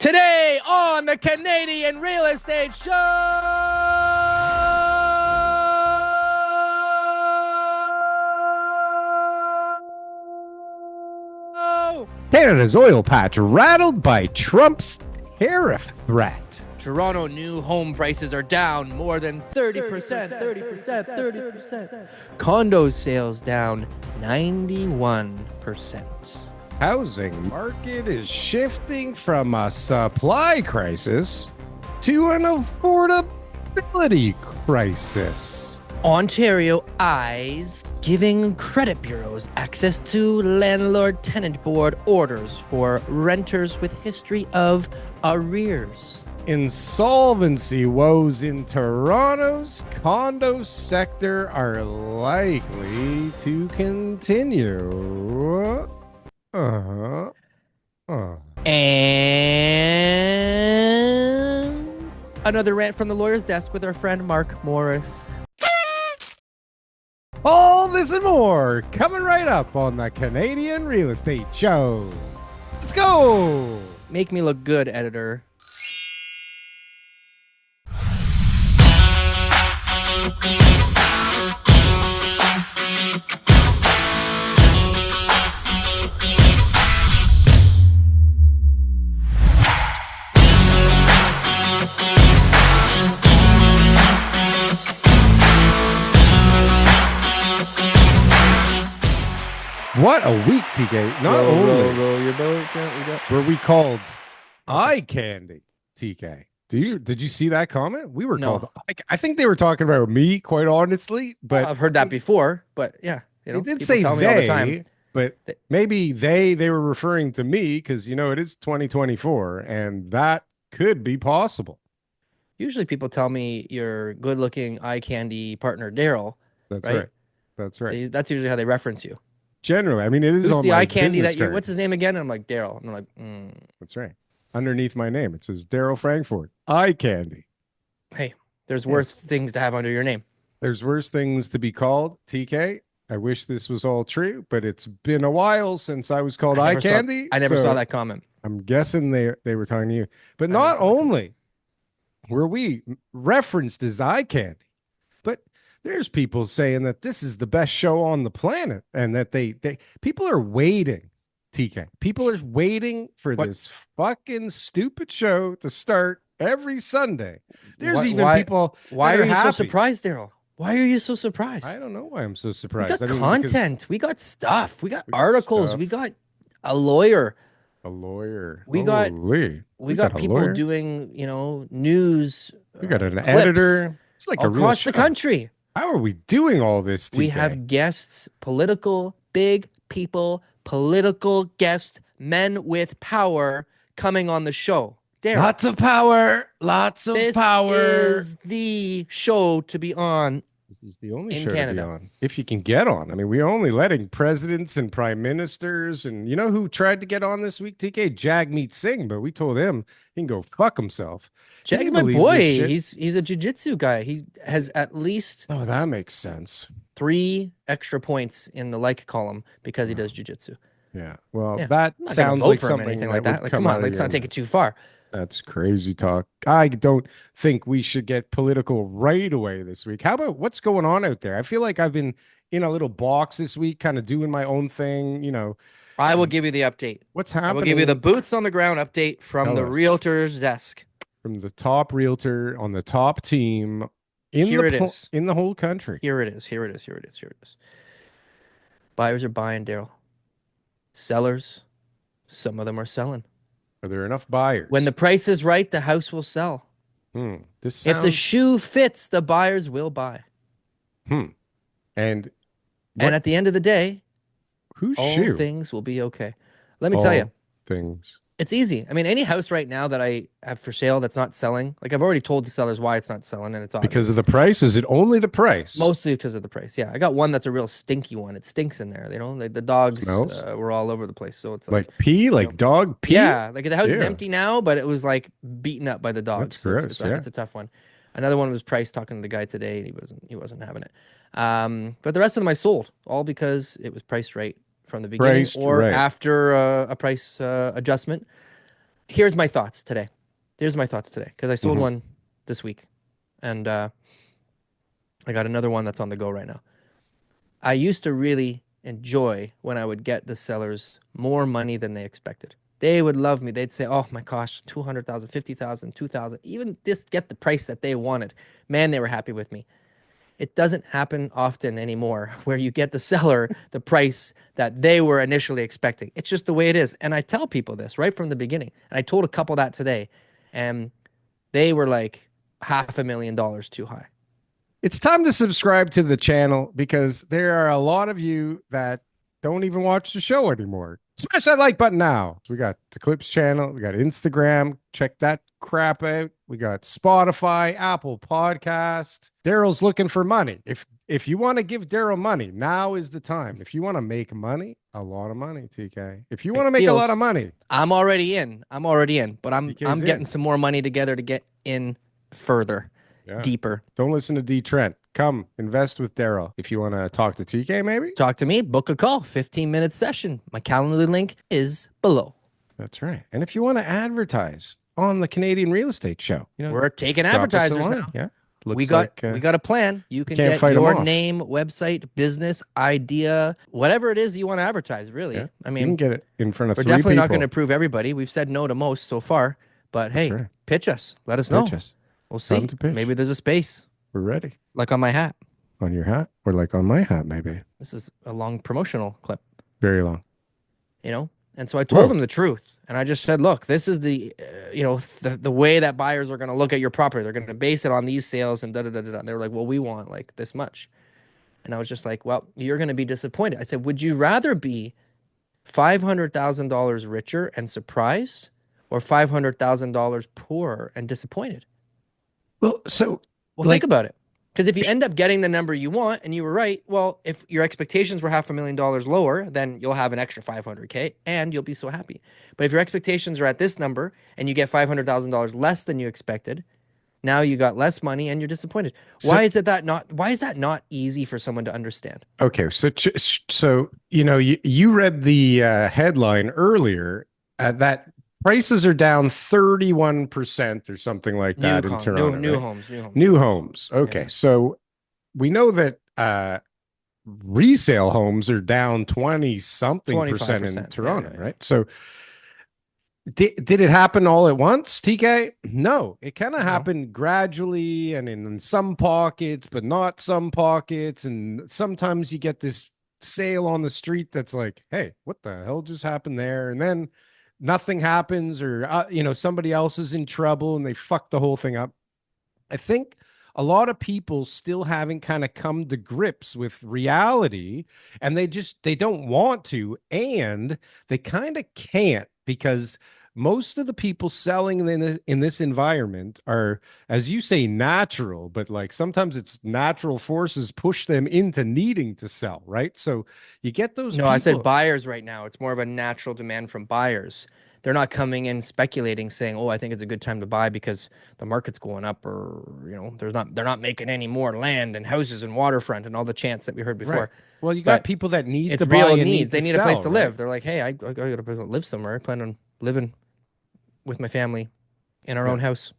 Today on the Canadian Real Estate Show. Canada's oil patch rattled by Trump's tariff threat. Toronto new home prices are down more than 30%, 30%. Condo sales down 91%. Housing market is shifting from a supply crisis to an affordability crisis. Ontario eyes giving credit bureaus access to landlord-tenant board orders for renters with history of arrears. Insolvency woes in Toronto's condo sector are likely to continue. And another rant from the lawyer's desk with our friend Mark Morris. All this and more coming right up on the Canadian Real Estate Show. Let's go! Make me look good, editor. What a week, TK. Not only roll your boat. were we called eye candy, TK. Did you see that comment? We were No. called. I think they were talking about me, quite honestly. But I've heard that before. But yeah, they did people say tell me all the time. they, but maybe they were referring to me because it is 2024, and that could be possible. Usually, people tell me your good-looking eye candy partner, Darryl. That's Right? right. That's right. That's usually how they reference you. Generally, I mean, it is Who's on the my eye candy business that you? card. What's his name again? And I'm like Darryl, and they're like, That's right. Underneath my name, it says Darryl Frankfort. Eye candy. Hey, there's worse things to have under your name. There's worse things to be called, TK. I wish this was all true, but it's been a while since I was called eye candy. I never so saw that comment. I'm guessing they were talking to you. But not only were we referenced as eye candy, but there's people saying that this is the best show on the planet, and that people are waiting. TK, people are waiting for this fucking stupid show to start every Sunday. There's people. Why are you happy. so surprised, Darryl? Why are you so surprised? I don't know why I'm so surprised. We got content. We got stuff. We got articles. stuff. We got a lawyer. A lawyer. We got people lawyer. doing, news. We got an clips editor. It's like across a the country. How are we doing all this today? We have guests, political guests, men with power coming on the show. Darryl, lots of power. This is the show to be on. This is the only in show Canada. to be on. If you can get on. I mean, we're only letting presidents and prime ministers, and you know who tried to get on this week, TK? Jagmeet Singh, but we told him he can go fuck himself. Jag's my boy. He's a jiu-jitsu guy. He has at least that makes sense. 3 extra points in the like column because he does jiu-jitsu. Yeah. Well, Yeah. that I'm not gonna sounds vote like for him or something anything like that. Like, come come on, out let's of not your take it too far. That's crazy talk. I don't think we should get political right away this week. How about what's going on out there? I feel like I've been in a little box this week, kind of doing my own thing. I will give you the update. What's happening? I will give you the boots on the ground update from Tell the us. realtor's desk. From the top realtor on the top team in the whole country. Here it is. Buyers are buying, Darryl. Sellers, some of them are selling. Are there enough buyers? When the price is right, the house will sell. If the shoe fits, the buyers will buy. And at the end of the day, whose all shoe? things will be okay. Let me tell you. Things. It's easy. I mean, any house right now that I have for sale that's not selling, like I've already told the sellers why it's not selling, and it's obvious. Because of the price? Is it only the price? Mostly because of the price. Yeah, I got one that's a real stinky one. It stinks in there. The dogs were all over the place. So it's like pee, like dog pee. Yeah, like the house is empty now, but it was like beaten up by the dogs. That's gross. It's a tough one. Another one was Price talking to the guy today, and he wasn't having it. But the rest of them I sold, all because it was priced right from the beginning after a price adjustment. here's my thoughts today. Here's my thoughts today because I sold Mhm. one this week, and I got another one that's on the go right now. I used to really enjoy when I would get the sellers more money than they expected. They would love me. They'd say, "Oh my gosh, 200,000, 50,000, 2,000, even just get the price that they wanted." Man, they were happy with me. It doesn't happen often anymore where you get the seller the price that they were initially expecting. It's just the way it is. And I tell people this right from the beginning. And I told a couple that today, and they were like $500,000 too high. It's time to subscribe to the channel because there are a lot of you that don't even watch the show anymore. Smash that like button now. So we got the Clips channel, we got Instagram. Check that crap out. We got Spotify, Apple Podcast. Darryl's looking for money. If you want to give Darryl money, now is the time. If you want to make money, a lot of money, TK. If you want to make a lot of Deals. money, I'm already in. I'm already in, but I'm TK's getting in. some more money together to get in further, Yeah. deeper. Don't listen to D Trent. Come invest with Darryl. If you want to talk to TK, maybe. Talk to me, book a call, 15-minute session. My calendar link is below. That's right. And if you want to advertise on the Canadian Real Estate Show, We're taking drop us a advertisers line. now. Yeah. We Looks got like we got a plan. You can can't get fight 'em your off. name, website, business, idea, whatever it is you want to advertise, really. Yeah. I You mean, can get it in front of we're three definitely not going people. to approve everybody. We've said no to most so far, but That's hey, right. pitch us. Let us Pitch know. us. We'll Time see. to pitch. Maybe there's a space, We're ready. like on my hat. On your hat or like on my hat, maybe. This is a long promotional clip, Very long. you know? And so I told Whoa. them the truth. And I just said, look, this is the way that buyers are going to look at your property. They're going to base it on these sales and da da da da. They were like, well, we want like this much. And I was just like, well, you're going to be disappointed. I said, would you rather be $500,000 richer and surprised or $500,000 poorer and disappointed? Well, so Well, think like about it. Because if you end up getting the number you want and you were right, well, if your expectations were $500,000 lower, then you'll have an extra 500K and you'll be so happy. But if your expectations are at this number and you get $500,000 less than you expected, now you got less money and you're disappointed. so Why is that not easy for someone to understand? okay, so you read the headline earlier that prices are down 31% or something like that in Toronto, New right? homes, new homes. New homes. Okay. Yeah. So we know that resale homes are down 20 something percent in 25%. Toronto, Yeah. right? So did it happen all at once, TK? No, it kind of No. happened gradually and in some pockets, but not some pockets. And sometimes you get this sale on the street that's like, hey, what the hell just happened there? And then nothing happens, or somebody else is in trouble and they fuck the whole thing up. I think a lot of people still haven't kind of come to grips with reality, and they don't want to, and they kind of can't, because most of the people selling in this environment are, as you say, natural, but like sometimes it's natural forces push them into needing to sell, right? So you get those No, I said people. buyers right now. It's more of a natural demand from buyers. They're not coming in speculating, saying, "Oh, I think it's a good time to buy because the market's going up," or they're not making any more land and houses and waterfront and all the chants that we heard Right. before. Well, you got But people that need it's to buy real and needs. need They to need a place sell, to right? live. They're like, "Hey, I got to live somewhere. I plan on living with my family in our Yeah. own house,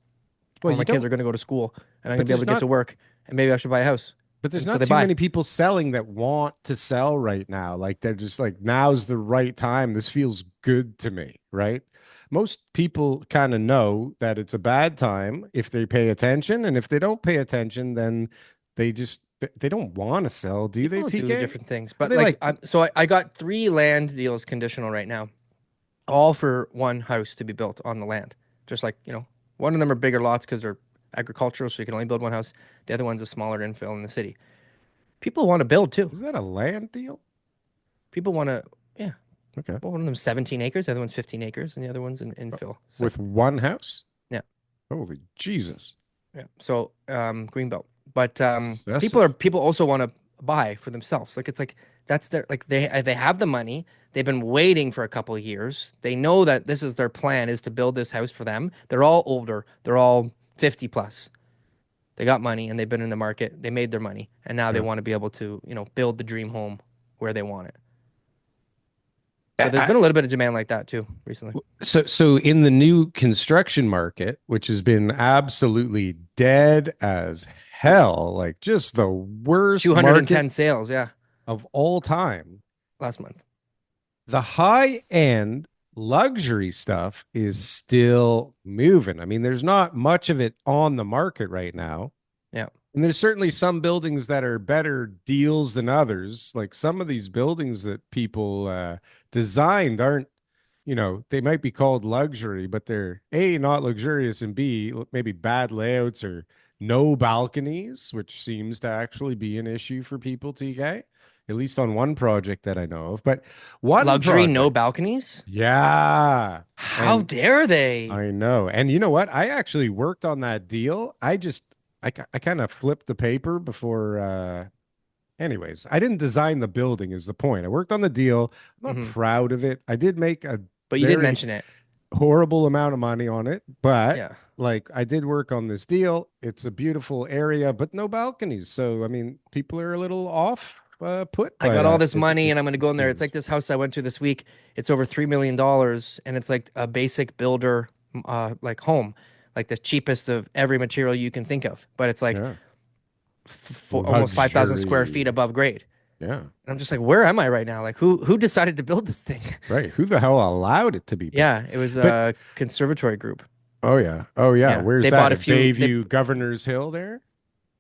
Well, where you my kids don't, are going to go to school, and I'm going but to be able there's to get not to work, and maybe I should buy a house." But there's And so not they too buy. many people selling that want to sell right now. Like they're just like, now's the right time. This feels good to me, right? Most people kind of know that it's a bad time if they pay attention. And if they don't pay attention, then they don't want to sell, do they, People do TK? different things, Are but they like, I got 3 land deals conditional right now, all for one house to be built on the land. Just like, one of them are bigger lots because they're agricultural, so you can only build one house. The other one's a smaller infill in the city. People want to build too. is that a land deal? People want to, yeah. Okay. Well, one of them's 17 acres, the other one's 15 acres, and the other one's an infill. So, With one house? yeah, Holy Jesus. yeah. So, greenbelt. But Excessive. people also want to buy for themselves. Like it's like that's their like they have the money. They've been waiting for a couple of years. They know that this is their plan is to build this house for them. They're all older. They're all 50 plus. They got money and they've been in the market. They made their money and now they Yeah. want to be able to, build the dream home where they want it. So there's been a little bit of demand like that too recently. So in the new construction market, which has been absolutely dead as hell, like just the worst market 210 sales, yeah, of all time, last month. the high end luxury stuff is still moving. I mean, there's not much of it on the market right now. Yeah. And there's certainly some buildings that are better deals than others. Like some of these buildings that people designed aren't, they might be called luxury, but they're A, not luxurious, and B, maybe bad layouts or no balconies, which seems to actually be an issue for people, TK, at least on one project that I know of. But one Luxury, no project, balconies? yeah. How And dare they? I know. And you know what? I actually worked on that deal. I kind of flipped the paper before anyways, I didn't design the building is the point. I worked on the deal. I'm not Hmm. proud of it. I did make a But you did very mention it. horrible amount of money on it, but Yeah. like I did work on this deal. It's a beautiful area, but no balconies. So I mean, people are a little off put I by got all that. this money and I'm going to It go in there. It's like seems. this house I went to this week. It's over $3 million and it's like a basic builder like home, like the cheapest of every material you can think of. But it's like Yeah. for almost 5,000 square feet Luxury. above grade. Yeah. And I'm just like, where am I right now? Like who decided to build this thing? Right. Who the hell allowed it to be built? Yeah, it was But a conservatory group. oh yeah. Oh yeah. Yeah. Where's They that? bought a At few they Bayview Governor's Hill there?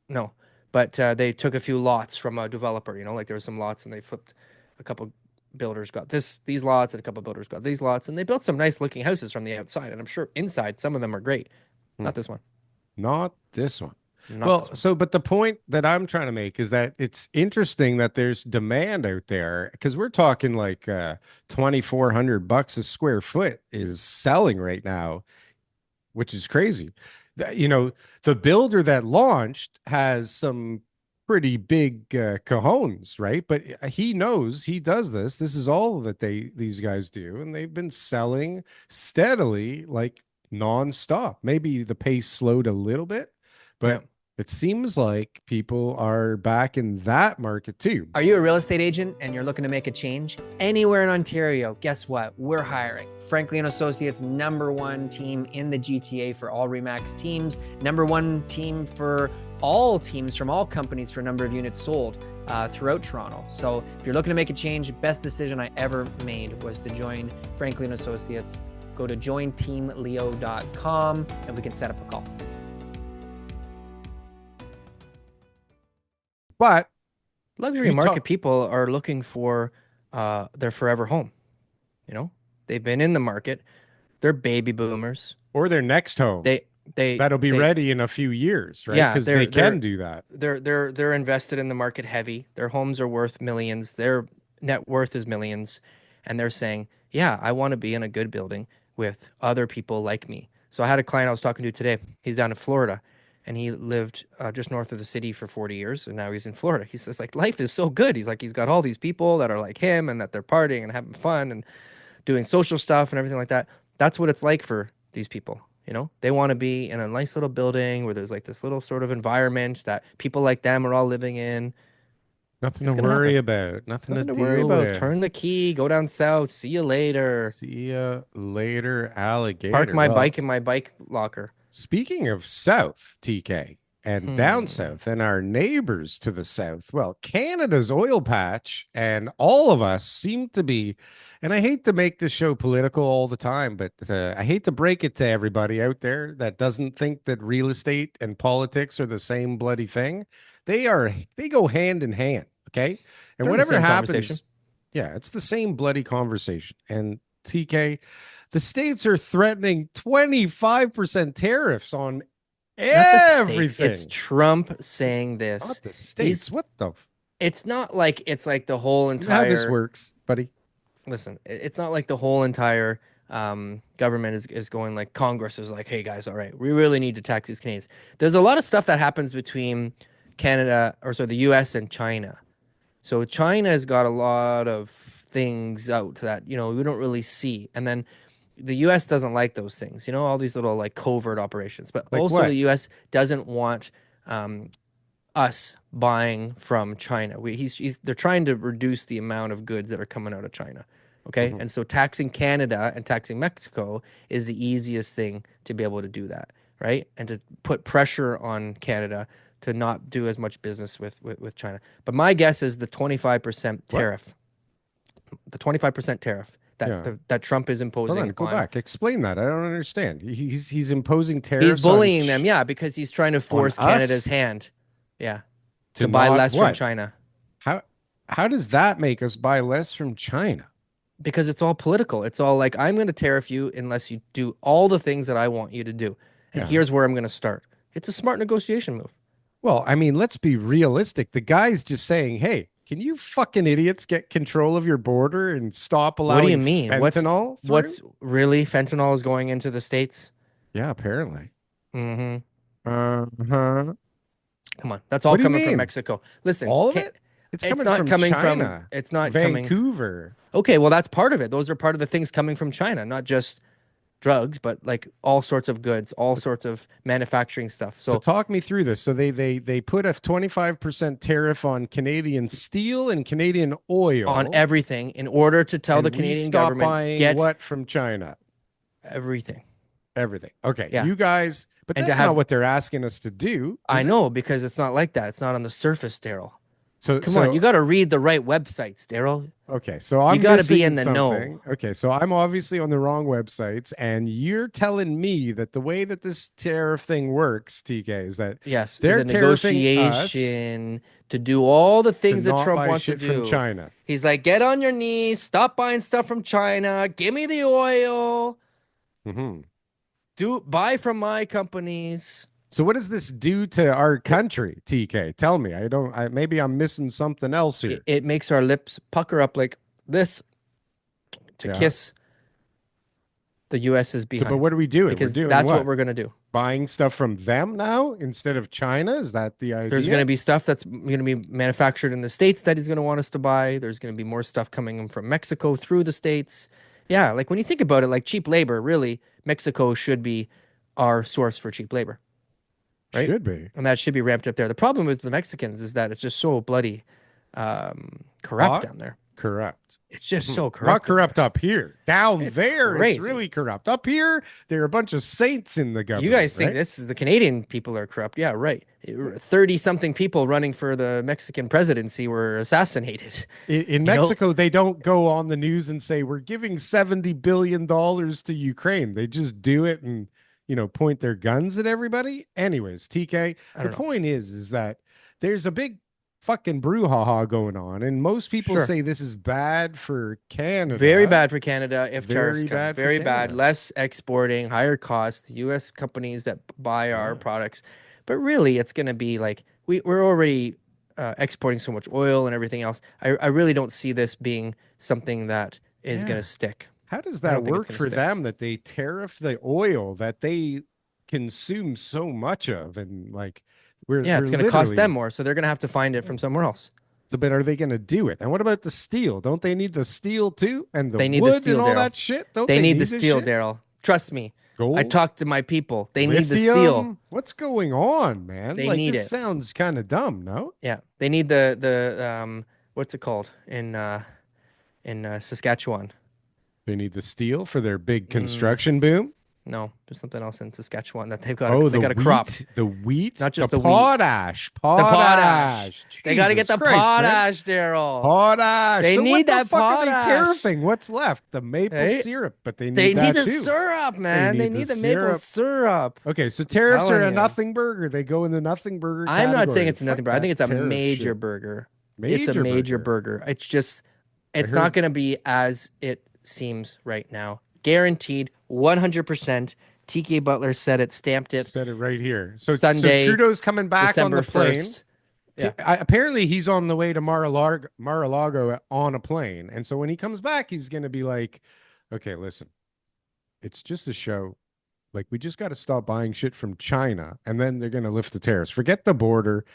no, but they took a few lots from a developer, like there were some lots and they flipped a couple builders got these lots and a couple builders got these lots and they built some nice looking houses from the outside and I'm sure inside some of them are great. Hmm. Not this one. Not this one. Not this Well, one. so, but the point that I'm trying to make is that it's interesting that there's demand out there because we're talking like $2,400 a square foot is selling right now, which is crazy. The builder that launched has some pretty big cojones, right? But he knows he does this. This is all that these guys do, and they've been selling steadily, like nonstop. Maybe the pace slowed a little bit, Yeah. but it seems like people are back in that market too. Are you a real estate agent and you're looking to make a change? Anywhere in Ontario, guess what? We're hiring. Frankly and Associates, #1 team in the GTA for all REMAX teams, #1 team for all teams from all companies for number of units sold throughout Toronto. So if you're looking to make a change, best decision I ever made was to join Frankly and Associates. Go to jointeamleo.com and we can set up a call. But Luxury you market talk, people are looking for their forever home. You know, they've been in the market. They're baby boomers. or their next home They that'll be they ready in a few years, right? yeah, Because they can do that. they're invested in the market heavy. Their homes are worth millions. Their net worth is millions, and they're saying, "Yeah, I want to be in a good building with other people like me." So I had a client I was talking to today. He's down in Florida, and he lived just north of the city for 40 years, and now he's in Florida. He says like life is so good. He's like he's got all these people that are like him, and that they're partying and having fun and doing social stuff and everything like that. That's what it's like for these people. They want to be in a nice little building where there's like this little sort of environment that people like them are all living in. Nothing to It's gonna worry happen. about, nothing to Nothing to worry deal about. Turn with. the key, go down south. See you later. See ya later, Park alligator. my Well, bike in my bike locker. speaking of south, TK, and down Hmm. south, and our neighbors to the south, well, Canada's oil patch, and all of us seem to be, and I hate to make this show political all the time, but I hate to break it to everybody out there that doesn't think that real estate and politics are the same bloody thing. They go hand in hand, okay? And They're in the whatever same conversation. happens, yeah, it's the same bloody conversation. And TK, the states are threatening 25% tariffs on Not the states. It's everything. Trump saying this. Not the states. He's What the? it's not like it's like the whole You know how this entire works, buddy? listen, it's not like the whole entire government is going like Congress is like, hey guys, all right, we really need to tax these Canadians. There's a lot of stuff that happens between Canada or so the US and China. So China has got a lot of things out that, we don't really see. And then the US doesn't like those things, all these little like covert operations. But Like also the what? US doesn't want um, us buying from China. They're trying to reduce the amount of goods that are coming out of China. Okay. And so taxing Canada and taxing Mexico is the easiest thing to be able to do that. Right. And to put pressure on Canada to not do as much business with China. But my guess is the 25% What? tariff, the 25% tariff Yeah. that Trump is Hold imposing on, go on. back. Explain that. I don't understand. He's imposing He's tariffs bullying them. Yeah. Because he's trying to on force Canada's us hand. Yeah. to To buy not less from what? China. How does that make us buy less from China? Because it's all political. It's all like, I'm going to tariff you unless you do all the things that I want you to do. And Yeah. here's where I'm going to start. It's a smart negotiation move. Well, I mean, let's be realistic. The guy's just saying, "Hey, can you fucking idiots get control of your border and stop allowing What do you mean? fentanyl through?" What's really fentanyl is going into the States? Yeah, apparently. Mm-hmm. Uh-huh. Come on. That's all What do you coming from mean? Mexico. Listen, All of it? It's it's coming not from coming China, from, it's not coming. Vancouver. Okay, well, that's part of it. Those are part of the things coming from China, not just drugs, but like all sorts of goods, all sorts of manufacturing stuff. So So talk me through this. So they put a 25% tariff on Canadian steel and Canadian oil on everything in order to tell and the we Canadian stop government, buying get what from China? everything. Everything. Okay, Yeah. you guys, but And to that's have- not what they're asking us to do. I is it? know, because it's not like that. It's not on the surface, Daryl. So Come on, you got to read the right websites, Daryl. okay, so I'm gotta be missing in the know. something. Okay, so I'm obviously on the wrong websites, and you're telling me that the way that this tariff thing works, TK, is that Yes, they're it's a tariffing us negotiation to do all the to things that not Trump buy wants to shit do. from China. He's like, get on your knees, stop buying stuff from China, give me the oil, Mm-hmm. buy from my companies. So what does this do to our country, TK? Tell me. Maybe I'm missing something else here. It makes our lips pucker up like this to Yeah. kiss the US's So, behind. but what are we doing? Because we're doing that's what what? we're gonna do. Buying stuff from them now instead of China? Is that the idea? There's going to be stuff that's going to be manufactured in the States that he's going to want us to buy. There's going to be more stuff coming in from Mexico through the States. Yeah, like when you think about it, like cheap labor, really, Mexico should be our source for cheap labor. Right? Should be. And that should be ramped up there. The problem with the Mexicans is that it's just so bloody corrupt down there. Corrupt. It's just so corrupt. Not corrupt up here. Down It's there, crazy. it's really corrupt. Up here, there are a bunch of saints in the government. You guys think right? this is the Canadian people are corrupt? Yeah, right. 30-something people running for the Mexican presidency were assassinated. In Mexico, they don't go on the news and say, we're giving $70 billion to Ukraine. They just do it and, point their guns at everybody. Anyways, TK, the point is that there's a big fucking brouhaha going on, and most people say this is bad for Canada. Very bad for Canada if tariffs come. bad for Very bad. Canada. Less exporting, higher costs. U.S. companies that buy our products, but really, it's going to be like we're already exporting so much oil and everything else. I really don't see this being something that is going to stick. How does that work for them that they tariff the oil that they consume so much of, and like it's going to cost them more, so they're going to have to find it from somewhere else. So, but are they going to do it? And what about the steel? Don't they need the steel too? And the they need wood the steel, and all Daryl. that shit? Don't they need the this steel, shit? Daryl. Trust me. Gold? I talked to my people. They need the Lithium? steel. What's going on, man? They like, need this it. sounds kind of dumb, no? Yeah, they need the what's it called in Saskatchewan? They need the steel for their big construction boom. No, there's something else in Saskatchewan that they've got. Oh, they got a crop. The wheat, Not just the wheat. potash. The potash. They got to get Jesus the Christ, man. potash, Daryl. Potash. They so need what that the fuck potash. Are they tariffing? What's left? The maple syrup, but they need that the too. syrup, man. They need the maple syrup. Okay, so tariffs are a telling you. nothing burger. They go in the nothing burger. I'm not saying category. it's a nothing Fuck burger. I think it's a that tariff major shit. burger. Major It's a major burger. It's just, it's not going to be as it seems right now. Guaranteed, 100%. TK Butler said it, stamped it. Said it right here. So Sunday, Trudeau's coming back December on the plane. 1st. Yeah. Apparently, he's on the way to Mar-a-Lago on a plane. And so when he comes back, he's going to be like, okay, listen, it's just a show. Like, we just got to stop buying shit from China. And then they're going to lift the tariffs. Forget the border.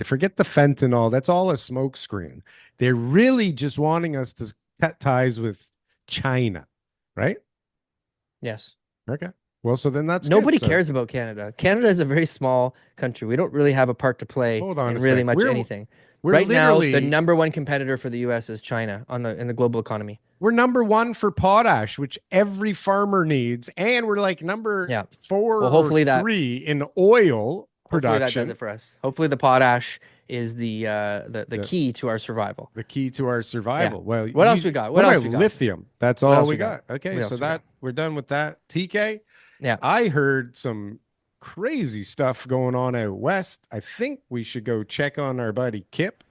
Forget the fentanyl. That's all a smokescreen. They're really just wanting us to cut ties with China, right? Yes. Okay. Well, so then that's nobody good, so. cares about Canada. Canada is a very small country. We don't really have a part to play Hold on in a really sec. much anything. We're right now, literally- the number one competitor for the U.S. is China in the global economy. We're number one for potash, which every farmer needs, and we're like number four or three in oil hopefully that does production. it for us. Hopefully the potash is the key to our survival. The key to our survival. Yeah. Well, what else we got? What else we got? Lithium. That's all we got. Okay, so we're done with that. TK. Yeah. I heard some crazy stuff going on out west. I think we should go check on our buddy Kip.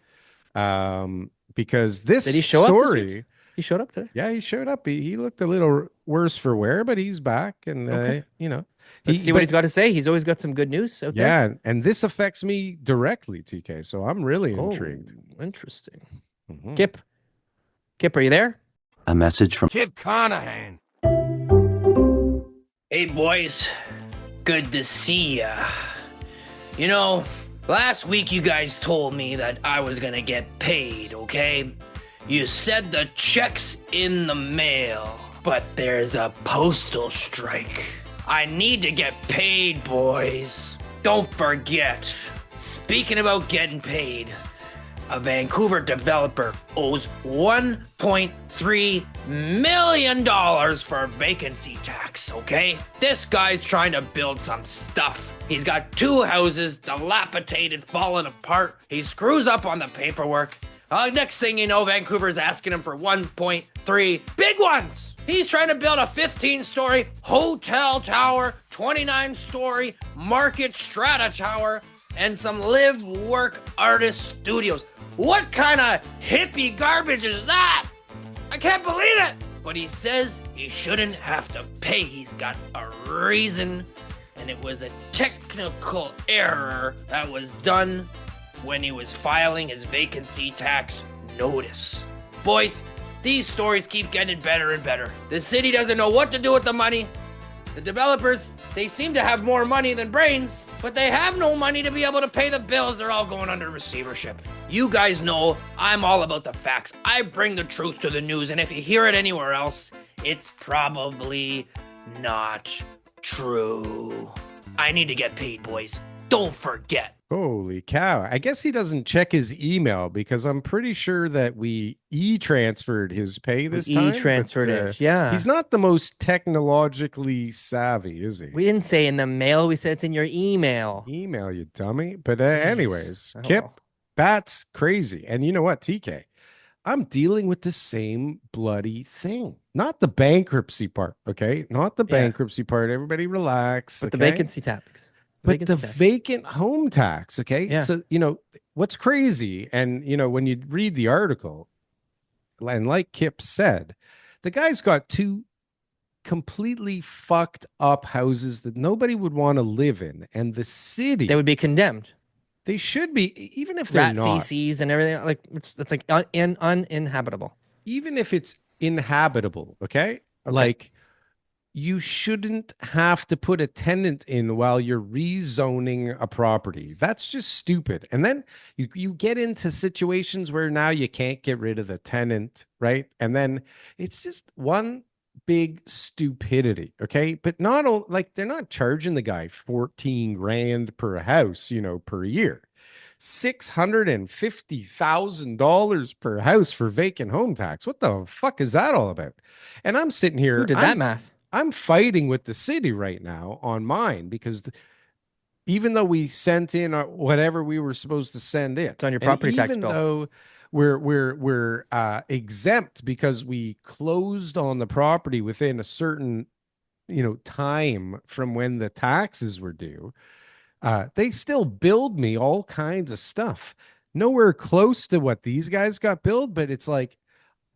Because this Did he show story, up this week? He showed up today. Yeah, he showed up. He looked a little worse for wear, but he's back, and you know, let's see what he's got to say. He's always got some good news out there. Yeah, and this affects me directly, TK. So I'm really intrigued. Interesting. Kip, are you there? A message from Kip Conahan. Hey boys, good to see ya. You know, last week you guys told me that I was gonna get paid, okay? You said the check's in the mail, but there's a postal strike. I need to get paid, boys. Don't forget. Speaking about getting paid, a Vancouver developer owes $1.3 million for vacancy tax, okay? This guy's trying to build some stuff. He's got 2 houses, dilapidated, falling apart. He screws up on the paperwork. Next thing you know, Vancouver's asking him for 1.3 big ones. He's trying to build a 15-story hotel tower, 29-story market strata tower, and some live work artist studios. What kind of hippie garbage is that? I can't believe it. But he says he shouldn't have to pay. He's got a reason, and it was a technical error that was done when he was filing his vacancy tax notice. Boys, these stories keep getting better and better. The city doesn't know what to do with the money. The developers, they seem to have more money than brains, but they have no money to be able to pay the bills. They're all going under receivership. You guys know I'm all about the facts. I bring the truth to the news, and if you hear it anywhere else, it's probably not true. I need to get paid, boys. Don't forget. Holy cow. I guess he doesn't check his email because I'm pretty sure that we e-transferred his pay this time. E-transferred it, yeah. He's not the most technologically savvy, is he? We didn't say in the mail. We said it's in your email. Email, you dummy. But anyways, Kip, that's crazy. And you know what, TK? I'm dealing with the same bloody thing. Not the bankruptcy part, okay? Not the bankruptcy part. Everybody relax. But the vacancy tax. But the vacant home tax, okay? Yeah. So, you know, what's crazy, and, you know, when you read the article, and like Kip said, the guy's got 2 completely fucked up houses that nobody would want to live in, and the city... They would be condemned. They should be, even if they're not. Rat feces and everything, like, it's like uninhabitable. Even if it's inhabitable, okay? Like... You shouldn't have to put a tenant in while you're rezoning a property. That's just stupid. And then you get into situations where now you can't get rid of the tenant, right? And then it's just one big stupidity, okay? But not like they're not charging the guy 14 grand per house, you know, per year. $650,000 per house for vacant home tax. What the fuck is that all about? And I'm sitting here. Who did that math? I'm fighting with the city right now on mine because even though we sent in whatever we were supposed to send in, it's on your property tax bill. Even though we're exempt because we closed on the property within a certain, you know, time from when the taxes were due, they still billed me all kinds of stuff. Nowhere close to what these guys got billed, but it's like,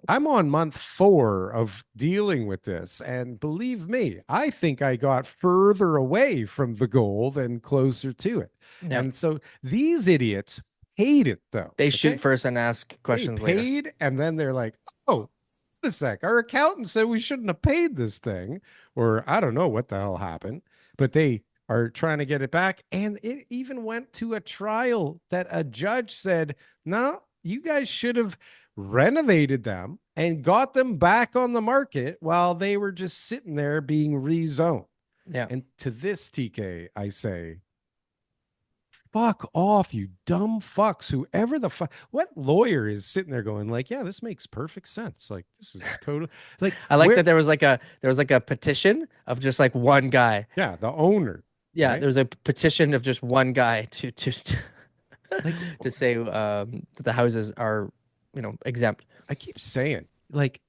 I'm on month 4 of dealing with this. And believe me, I think I got further away from the goal than closer to it. Yep. And so these idiots paid it, though. They shoot first and ask questions later. Paid, and then they're like, oh, wait a sec. Our accountant said we shouldn't have paid this thing. Or I don't know what the hell happened. But they are trying to get it back. And it even went to a trial that a judge said, no, you guys should have renovated them and got them back on the market while they were just sitting there being rezoned. Yeah. And to this, TK, I say, fuck off, you dumb fucks. Whoever the fuck, what lawyer is sitting there going like, yeah, this makes perfect sense. Like, this is totally like, I like where, that there was like a petition of just like one guy. yeah, the owner, Yeah, right? there was a petition of just one guy to Like, to say that the houses are, exempt. I keep saying, like,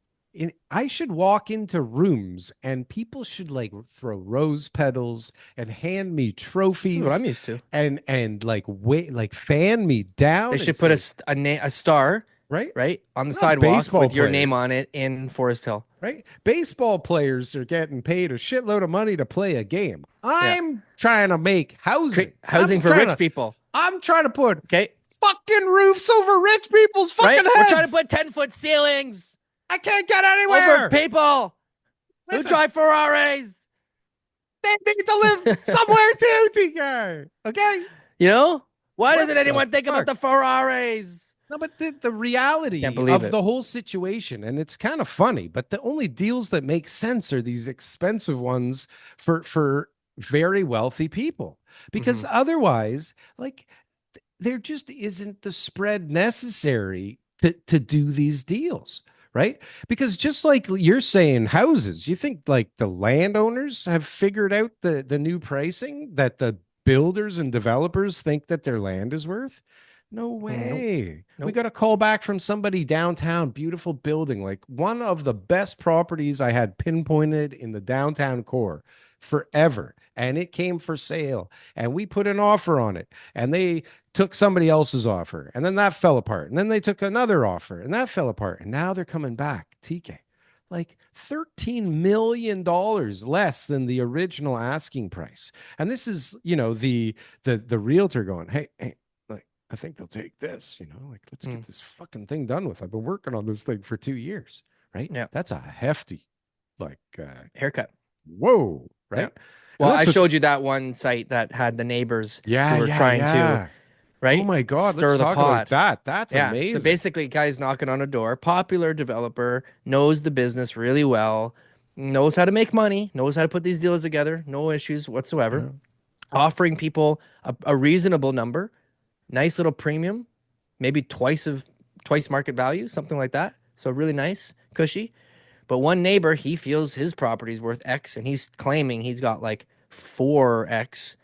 I should walk into rooms and people should like throw rose petals and hand me This is what trophies I'm used to. and like wait, like fan me down. They should It's put like, a star right, right on the we're not sidewalk baseball with your name players, on it in Forest Hill. right? Baseball players are getting paid a shitload of money to play a game. Yeah. I'm trying to make housing. Housing for rich people. I'm trying to put Okay. fucking roofs over rich people's fucking Right? heads. We're trying to put 10-foot ceilings I can't get anywhere. over people who Listen, drive Ferraris. they need to live somewhere too, TK. Okay. Why What doesn't anyone the think about fuck? the Ferraris? No, but the reality Can't believe of it. the whole situation, and it's kind of funny, but the only deals that make sense are these expensive ones for very wealthy people. Because otherwise, like there just isn't the spread necessary to do these deals. Right. Because just like you're saying houses, you think like the landowners have figured out the new pricing that the builders and developers think that their land is worth? No way. We Nope. got a call back from somebody downtown, beautiful building, like one of the best properties I had pinpointed in the downtown core forever. And it came for sale. And we put an offer on it. And they took somebody else's offer. And then that fell apart. And then they took another offer. And that fell apart. And now they're coming back. TK. Like $13 million less than the original asking price. And this is, the realtor going, hey, like, I think they'll take this, like, let's get this fucking thing done with. I've been working on this thing for 2 years, right? Yeah. That's a hefty, like, Haircut. whoa, right? Yeah. Well, I that's what- showed you that one site that had the neighbors Yeah, who were yeah, trying yeah. to, right? Oh my God, Stir let's the talk pot. about that. That's Yeah. amazing. So basically, guy's knocking on a door, popular developer, knows the business really well, knows how to make money, knows how to put these deals together, no issues whatsoever. Offering people a reasonable number, nice little premium, maybe twice market value, something like that. So really nice, cushy. But one neighbor, he feels his property is worth X, and he's claiming he's got like 4X,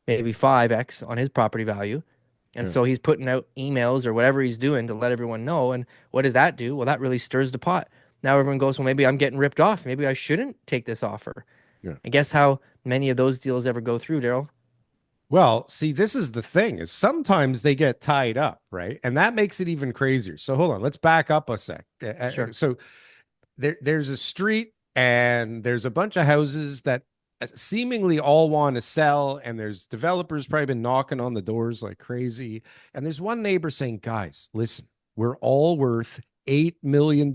maybe 5X on his property value. And so he's putting out emails or whatever he's doing to let everyone know. And what does that do? Well, that really stirs the pot. Now everyone goes, well, maybe I'm getting ripped off. Maybe I shouldn't take this offer. Yeah. And guess how many of those deals ever go through, Darryl? Well, see, this is the thing is sometimes they get tied up, right? And that makes it even crazier. So hold on, let's back up a sec. Sure. So there's a street and there's a bunch of houses that seemingly all want to sell, and there's developers probably been knocking on the doors like crazy. And there's one neighbor saying, guys, listen, we're all worth $8 million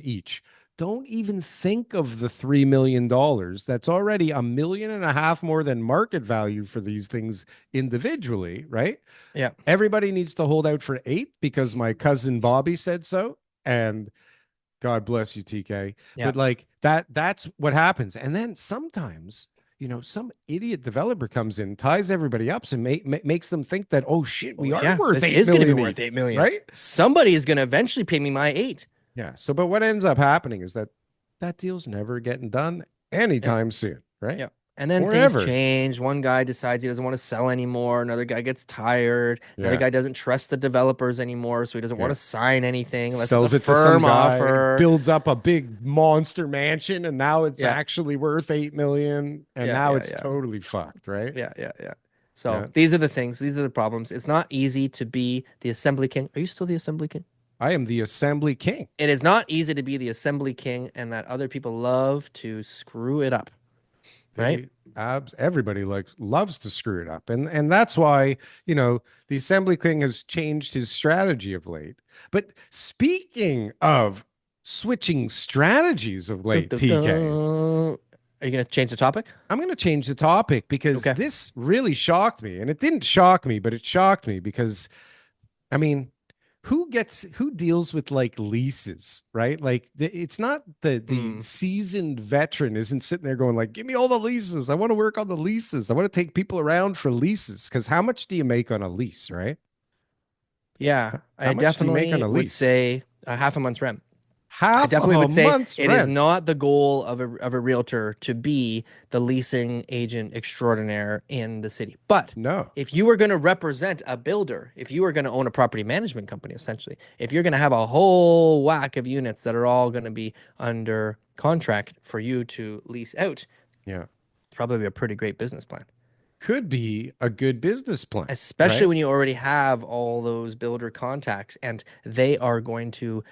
each. Don't even think of the $3 million. That's already $1.5 million more than market value for these things individually, right? Yeah. Everybody needs to hold out for 8 because my cousin Bobby said so. And God bless you, TK. Yeah. But like that's what happens. And then sometimes, some idiot developer comes in, ties everybody up, and makes them think that, oh shit, we are worth this 8 is going to be million worth 8 million. right? Somebody is going to eventually pay me my 8. Yeah. So, but what ends up happening is that deal's never getting done anytime soon, right? Yeah. And then Forever. things change. One guy decides he doesn't want to sell anymore. Another guy gets tired. Another Yeah. guy doesn't trust the developers anymore, so he doesn't want to sign anything unless Sells it's it a to some firm guy, offer. builds up a big monster mansion, and now it's Yeah. actually worth 8 million, and Yeah, now yeah, it's yeah. totally fucked, right? Yeah. So Yeah. these are the things. These are the problems. It's not easy to be the assembly king. Are you still the assembly king? I am the assembly king. It is not easy to be the assembly king, and that other people love to screw it up. Right? Everybody loves to screw it up, and that's why the assembly king has changed his strategy of late. But speaking of switching strategies of late, TK, Are you going to change the topic? I'm going to change the topic because Okay. this really shocked me, and it didn't shock me, but it shocked me because, I mean, who deals with like leases, right? Like it's not the Mm. seasoned veteran isn't sitting there going like, give me all the leases. I want to work on the leases. I want to take people around for leases. Because how much do you make on a lease, right? Yeah, How I much do you make on definitely a would lease? say half a month's rent. I Half definitely a would say month's it is rent. not the goal of a realtor to be the leasing agent extraordinaire in the city. But No. if you are going to represent a builder, if you are going to own a property management company, essentially, if you're going to have a whole whack of units that are all going to be under contract for you to lease out, Yeah. it's probably a pretty great business plan. Could be a good business plan, Especially right? when you already have all those builder contacts and they are going to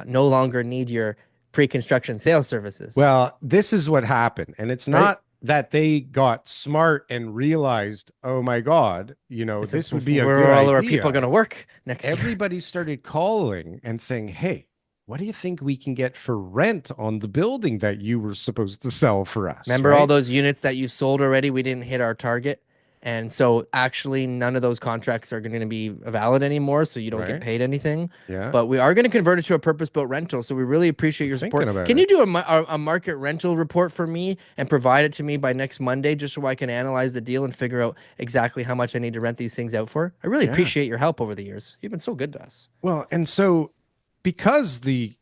no longer need your pre-construction sales services, Well, this is what happened. And it's right? not that they got smart and realized, oh my God, It's like, this would be a where good are all of our people going idea. to work next year? Everybody started calling and saying, hey, what do you think we can get for rent on the building that you were supposed to sell for us, Remember all right? those units that you sold already? We didn't hit our target. And so actually none of those contracts are going to be valid anymore. So you don't get Right. paid anything. Yeah. But we are going to convert it to a purpose-built rental. So we really appreciate We're your thinking support. about Can you it. do a market rental report for me and provide it to me by next Monday just so I can analyze the deal and figure out exactly how much I need to rent these things out for? I really Yeah. appreciate your help over the years. You've been so good to us. Well, and so because the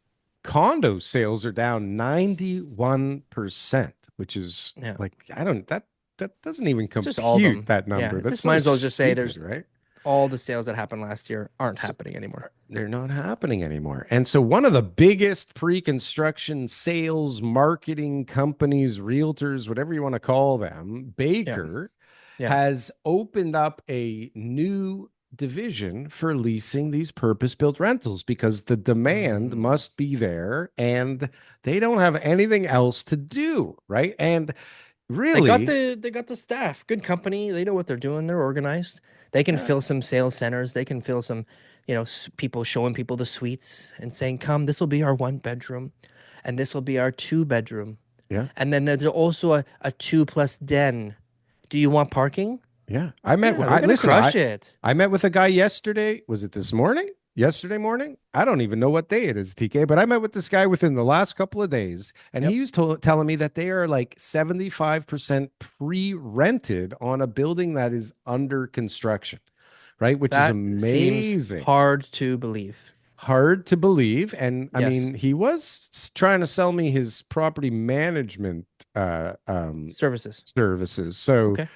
condo sales are down 91%, which is Yeah. like, that doesn't even It's just all of compute them. that Yeah. number. It's That's just so might as well just say stupid, there's right? all the sales that happened last year aren't So happening anymore. they're not happening anymore. And so one of the biggest pre-construction sales marketing companies, realtors, whatever you want to call them, Baker, Yeah. has opened up a new division for leasing these purpose-built rentals because the demand must be there and they don't have anything else to do, right? And really, They got the staff, good company. They know what they're doing. They're organized. They can yeah, fill some sales centers. They can fill some, people showing people the suites and saying, "Come, this will be our 1 bedroom, and this will be our 2 bedroom, yeah, and then there's also a 2+ den. Do you want parking? yeah. Yeah, they're gonna crush it. I met with a guy yesterday. Was it this morning? Yesterday morning? I don't even know what day it is, TK, but I met with this guy within the last couple of days, and Yep. he was telling me that they are like 75% pre-rented on a building that is under construction, right? Which is That seems amazing. hard to believe. Hard to believe. And I Yes. mean, he was trying to sell me his property management Services. services. So, Okay.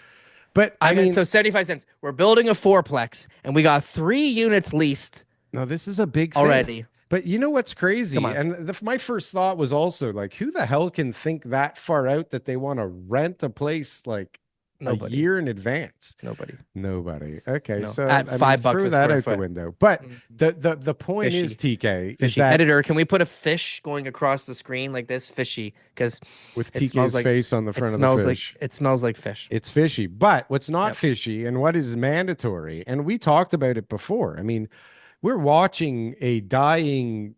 but I mean, So 75 cents. We're building a fourplex, and we got 3 units leased no, this is a big thing. already. But you know what's Come crazy? on. And my first thought was also like, who the hell can think that far out that they want to rent a place like Nobody. a year in advance? Nobody. Okay, No. so At I mean, $5 throw a that square out the foot. window. But the point Fishy. is, TK, is Fishy. that Editor, can we put a fish going across the screen like this? Fishy, because with it smells TK's like face on the front of the fish. it smells like fish. It's fishy. But what's not Yep. fishy and what is mandatory, and we talked about it before. I mean, we're watching a dying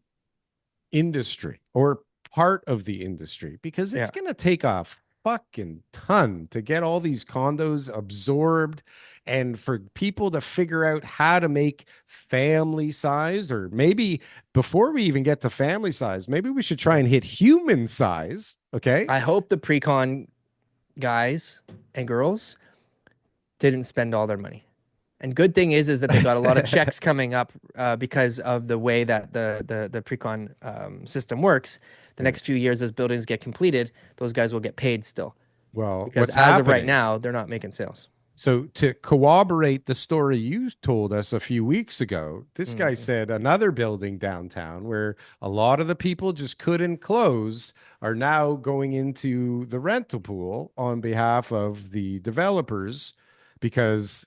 industry or part of the industry because it's going to take a fucking ton to get all these condos absorbed and for people to figure out how to make family sized, or maybe before we even get to family size, maybe we should try and hit human size. Okay. I hope the pre-con guys and girls didn't spend all their money. And good thing is that they got a lot of checks coming up because of the way that the pre-con system works. The next few years, as buildings get completed, those guys will get paid still. Well, Because what's as of right happening now, they're not making sales. So to corroborate the story you told us a few weeks ago, this guy said another building downtown where a lot of the people just couldn't close are now going into the rental pool on behalf of the developers because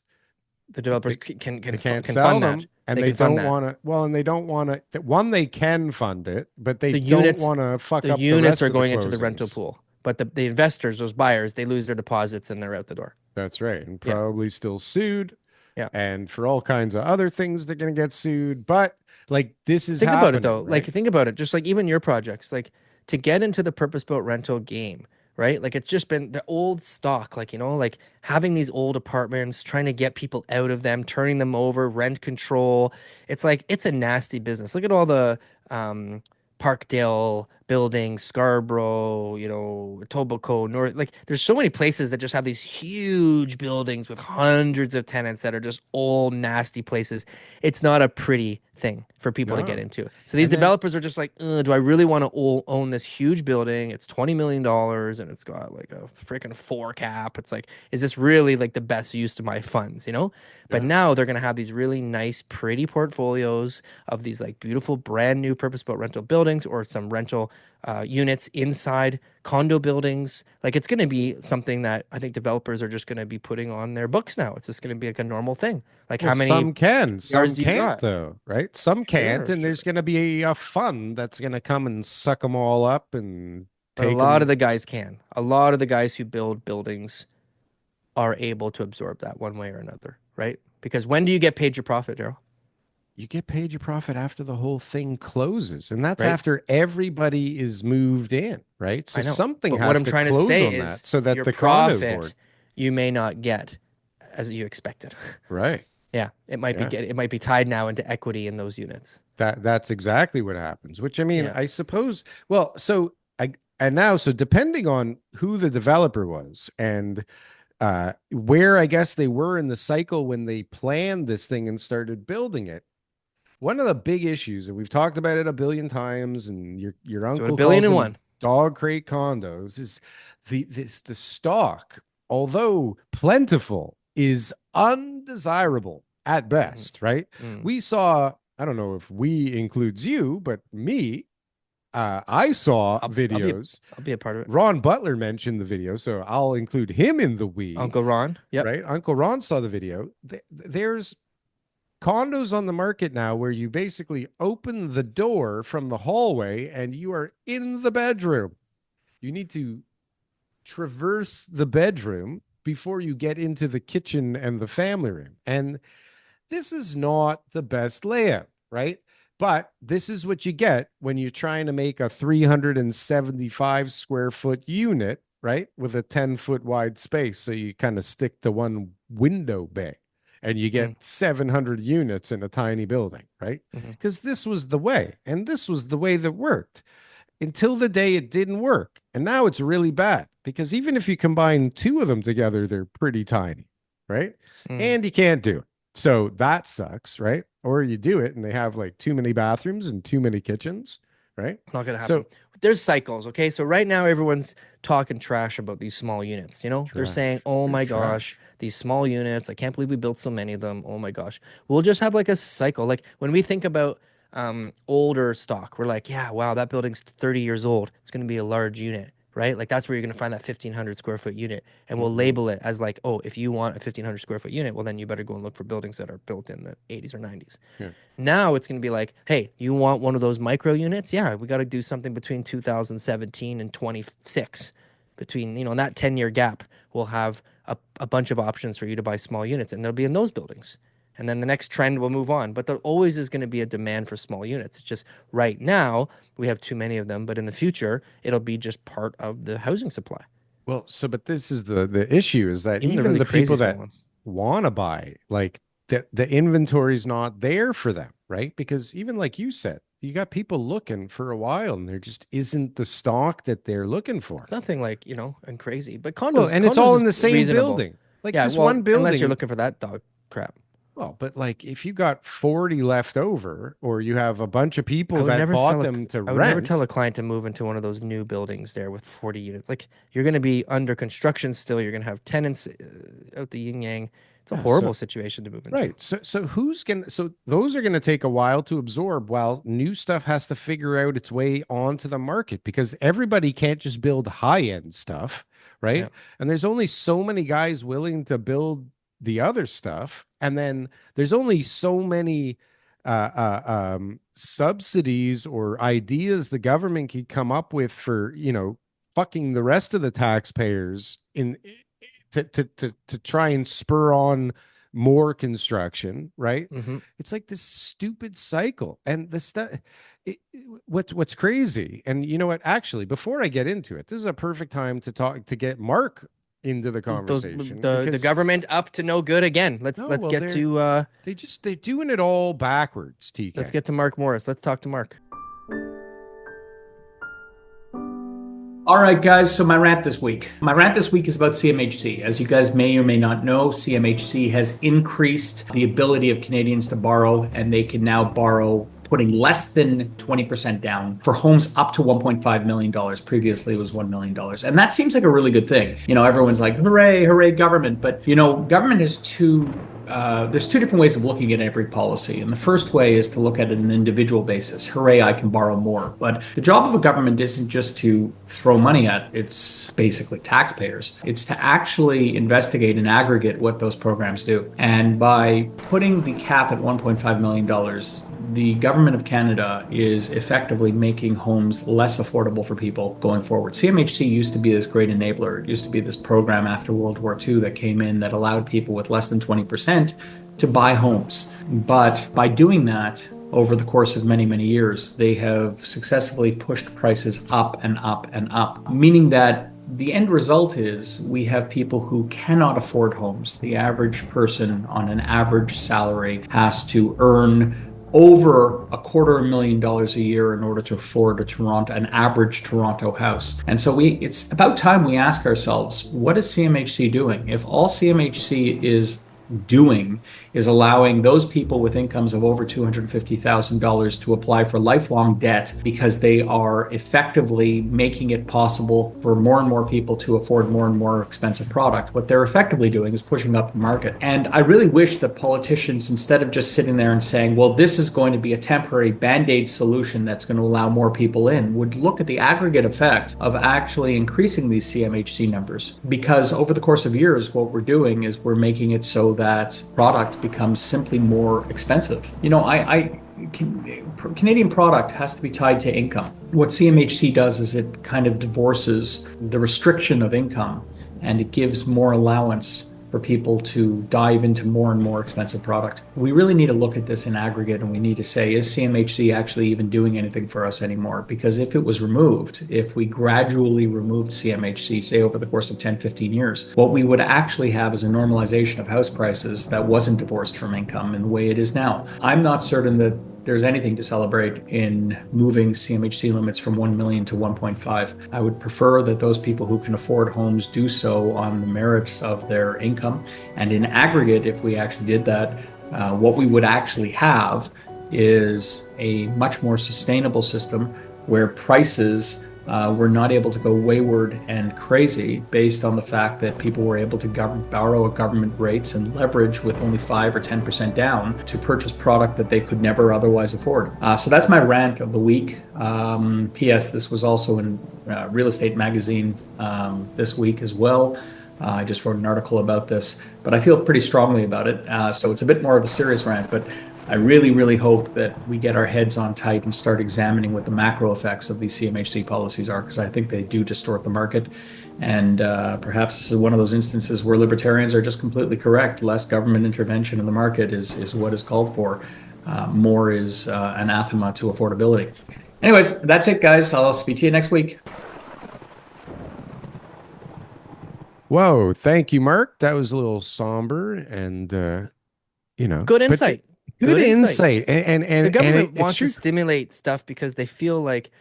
The developers they can can't can sell fund them that. and They they can fund don't that. want to. Well, and they don't want to. One, they can fund it, but they The don't units- want to fuck The up the units rest are of going the into the rental closings. pool, but the investors, those buyers, they lose their deposits and they're out the door. That's right, and Yeah. probably still sued. Yeah. And for all kinds of other things, they're going to get sued. But like this is Think about it happening, though. right? Like think about it. Just like even your projects, like to get into the purpose-built rental game, right? Like it's just been the old stock, like, like having these old apartments, trying to get people out of them, turning them over, rent control. It's like, it's a nasty business. Look at all the Parkdale buildings, Scarborough, Etobicoke, North. Like there's so many places that just have these huge buildings with hundreds of tenants that are just all nasty places. It's not a pretty thing for people to get No. into. So these And then developers are just like, do I really want to own this huge building? It's $20 million and it's got like a freaking 4 cap. It's like, is this really like the best use of my funds, But Yeah. now they're going to have these really nice, pretty portfolios of these like beautiful, brand new purpose-built rental buildings or some rental units inside condo buildings. Like it's going to be something that I think developers are just going to be putting on their books now. It's just going to be like a normal thing. Like Well, how many some can, some yards do you can't, got? though, right? Some can't, Sure, and sure. there's going to be a fund that's going to come and suck them all up and But a take lot of them. the guys can. A lot of the guys who build buildings are able to absorb that one way or another, right? Because when do you get paid your profit, Daryl? You get paid your profit after the whole thing closes, and that's Right? after everybody is moved in, right? So I know. something But what has I'm to trying to close say on is that so that your the condo board, profit you may not get as you expected. right? Yeah, Yeah. it might be tied now into equity in those units. That's exactly what happens, which I mean, Yeah. I suppose, well, so I and now so depending on who the developer was and where I guess they were in the cycle when they planned this thing and started building it. One of the big issues, and we've talked about it a billion times, and your Do it a uncle billion calls and them one. dog crate condos, is the stock, although plentiful, is undesirable at Mhm. best, right? Mm. We saw, I don't know if we includes you, but me, I saw I'll, I'll be videos. I'll be a part of it. Ron Butler mentioned the video, so I'll include him in the we, Uncle Ron. Yep. right? Uncle Ron saw the video. There's condos on the market now where you basically open the door from the hallway and you are in the bedroom. You need to traverse the bedroom before you get into the kitchen and the family room. And this is not the best layout, right? But this is what you get when you're trying to make a 375 square foot unit, right? With a 10-foot wide space. So you kind of stick to one window bay and you Mm. get 700 units in a tiny building, right? Mm-hmm. Because this was the way, and this was the way that worked until the day it didn't work. And now it's really bad because even if you combine two of them together, they're pretty tiny, right? Mm. And you can't do it. So that sucks, right? Or you do it and they have like too many bathrooms and too many kitchens, right? Not gonna happen. So There's cycles, okay? So right now everyone's talking trash about these small units, They're saying, trash. "Oh They're my trash. gosh, these small units, I can't believe we built so many of them. Oh my gosh." We'll just have like a cycle. Like when we think about older stock, we're like, "Yeah, wow, that building's 30 years old. It's going to be a large unit." Right? Like that's where you're going to find that 1,500 square foot unit. And we'll Mhm. label it as like, "Oh, if you want a 1,500 square foot unit, well then you better go and look for buildings that are built in the 80s or 90s." Yeah. Now it's going to be like, hey, you want one of those micro units? Yeah, we got to do something between 2017 and 26. Between, in that 10-year gap, we'll have a bunch of options for you to buy small units, and they'll be in those buildings. And then the next trend will move on. But there always is going to be a demand for small units. It's just right now we have too many of them, but in the future, it'll be just part of the housing supply. Well, so but this is the issue is that Even the even really the crazy people small that ones. want to buy, like the inventory is not there for them, right? Because even like you said, you got people looking for a while and there just isn't the stock that they're looking for. It's nothing like, and crazy. But Well, condos, and it's condos all is in the same reasonable. building. Like Yeah, this well, one unless you're building. looking for that dog crap. Well, but like if you got 40 left over, or you have a bunch of I people would that never bought sell a, them to I would never tell rent, a client to move into one of those new buildings there with 40 units. Like you're going to be under construction still. You're going to have tenants out the yin yang. It's a yeah, horrible situation to move into. right. So who's gonna so those are gonna take a while to absorb while new stuff has to figure out its way onto the market because everybody can't just build high-end stuff, Yeah. right? And there's only so many guys willing to build the other stuff. And then there's only so many subsidies or ideas the government could come up with for, fucking the rest of the taxpayers in to try and spur on more construction, right? Mm-hmm. It's like this stupid cycle. And the stuff, what's crazy, and you know what? Actually, before I get into it, this is a perfect time to get Mark into the conversation The because government up to no good again. Let's no, let's well, get to they're doing it all backwards, let's TK. get to Mark Morris. Let's talk to Mark. All right, guys. So my rant this week. My rant this week is about CMHC. As you guys may or may not know, CMHC has increased the ability of Canadians to borrow, and they can now borrow putting less than 20% down for homes up to $1.5 million. Previously, it was $1 million. And that seems like a really good thing. You know, everyone's like, hooray, hooray, government. But, you know, government has there's two different ways of looking at every policy. And the first way is to look at it on an individual basis. Hooray, I can borrow more. But the job of a government isn't just to throw money at it's basically taxpayers. It's to actually investigate and aggregate what those programs do. And by putting the cap at $1.5 million, the government of Canada is effectively making homes less affordable for people going forward. CMHC used to be this great enabler. It used to be this program after World War II that came in that allowed people with less than 20% to buy homes. But by doing that, over the course of many, many years, they have successfully pushed prices up and up and up, meaning that the end result is we have people who cannot afford homes. The average person on an average salary has to earn over $250,000 a year in order to afford an average Toronto house. And so it's about time we ask ourselves, what is CMHC doing? If all CMHC is doing is allowing those people with incomes of over $250,000 to apply for lifelong debt because they are effectively making it possible for more and more people to afford more and more expensive product. What they're effectively doing is pushing up the market. And I really wish that politicians, instead of just sitting there and saying, well, this is going to be a temporary band-aid solution that's going to allow more people in, would look at the aggregate effect of actually increasing these CMHC numbers. Because over the course of years, what we're doing is we're making it so that product becomes simply more expensive. You know, Canadian product has to be tied to income. What CMHC does is it kind of divorces the restriction of income and it gives more allowance for people to dive into more and more expensive product. We really need to look at this in aggregate and we need to say, is CMHC actually even doing anything for us anymore? Because if it was removed, if we gradually removed CMHC, say over the course of 10, 15 years, what we would actually have is a normalization of house prices that wasn't divorced from income in the way it is now. I'm not certain that there's anything to celebrate in moving CMHC limits from 1 million to 1.5. I would prefer that those people who can afford homes do so on the merits of their income. And in aggregate, if we actually did that, what we would actually have is a much more sustainable system where prices were not able to go wayward and crazy based on the fact that people were able to borrow at government rates and leverage with only 5 or 10% down to purchase product that they could never otherwise afford. So that's my rant of the week. P.S. This was also in Real Estate Magazine this week as well. I just wrote an article about this, but I feel pretty strongly about it. So it's a bit more of a serious rant, but I really, really hope that we get our heads on tight and start examining what the macro effects of these CMHC policies are, because I think they do distort the market. And perhaps this is one of those instances where libertarians are just completely correct. Less government intervention in the market is what is called for. More is anathema to affordability. Anyways, that's it, guys. I'll speak to you next week. Whoa, thank you, Mark. That was a little somber and Good insight. Good insight. And the government it's wants true. to stimulate stuff because they feel like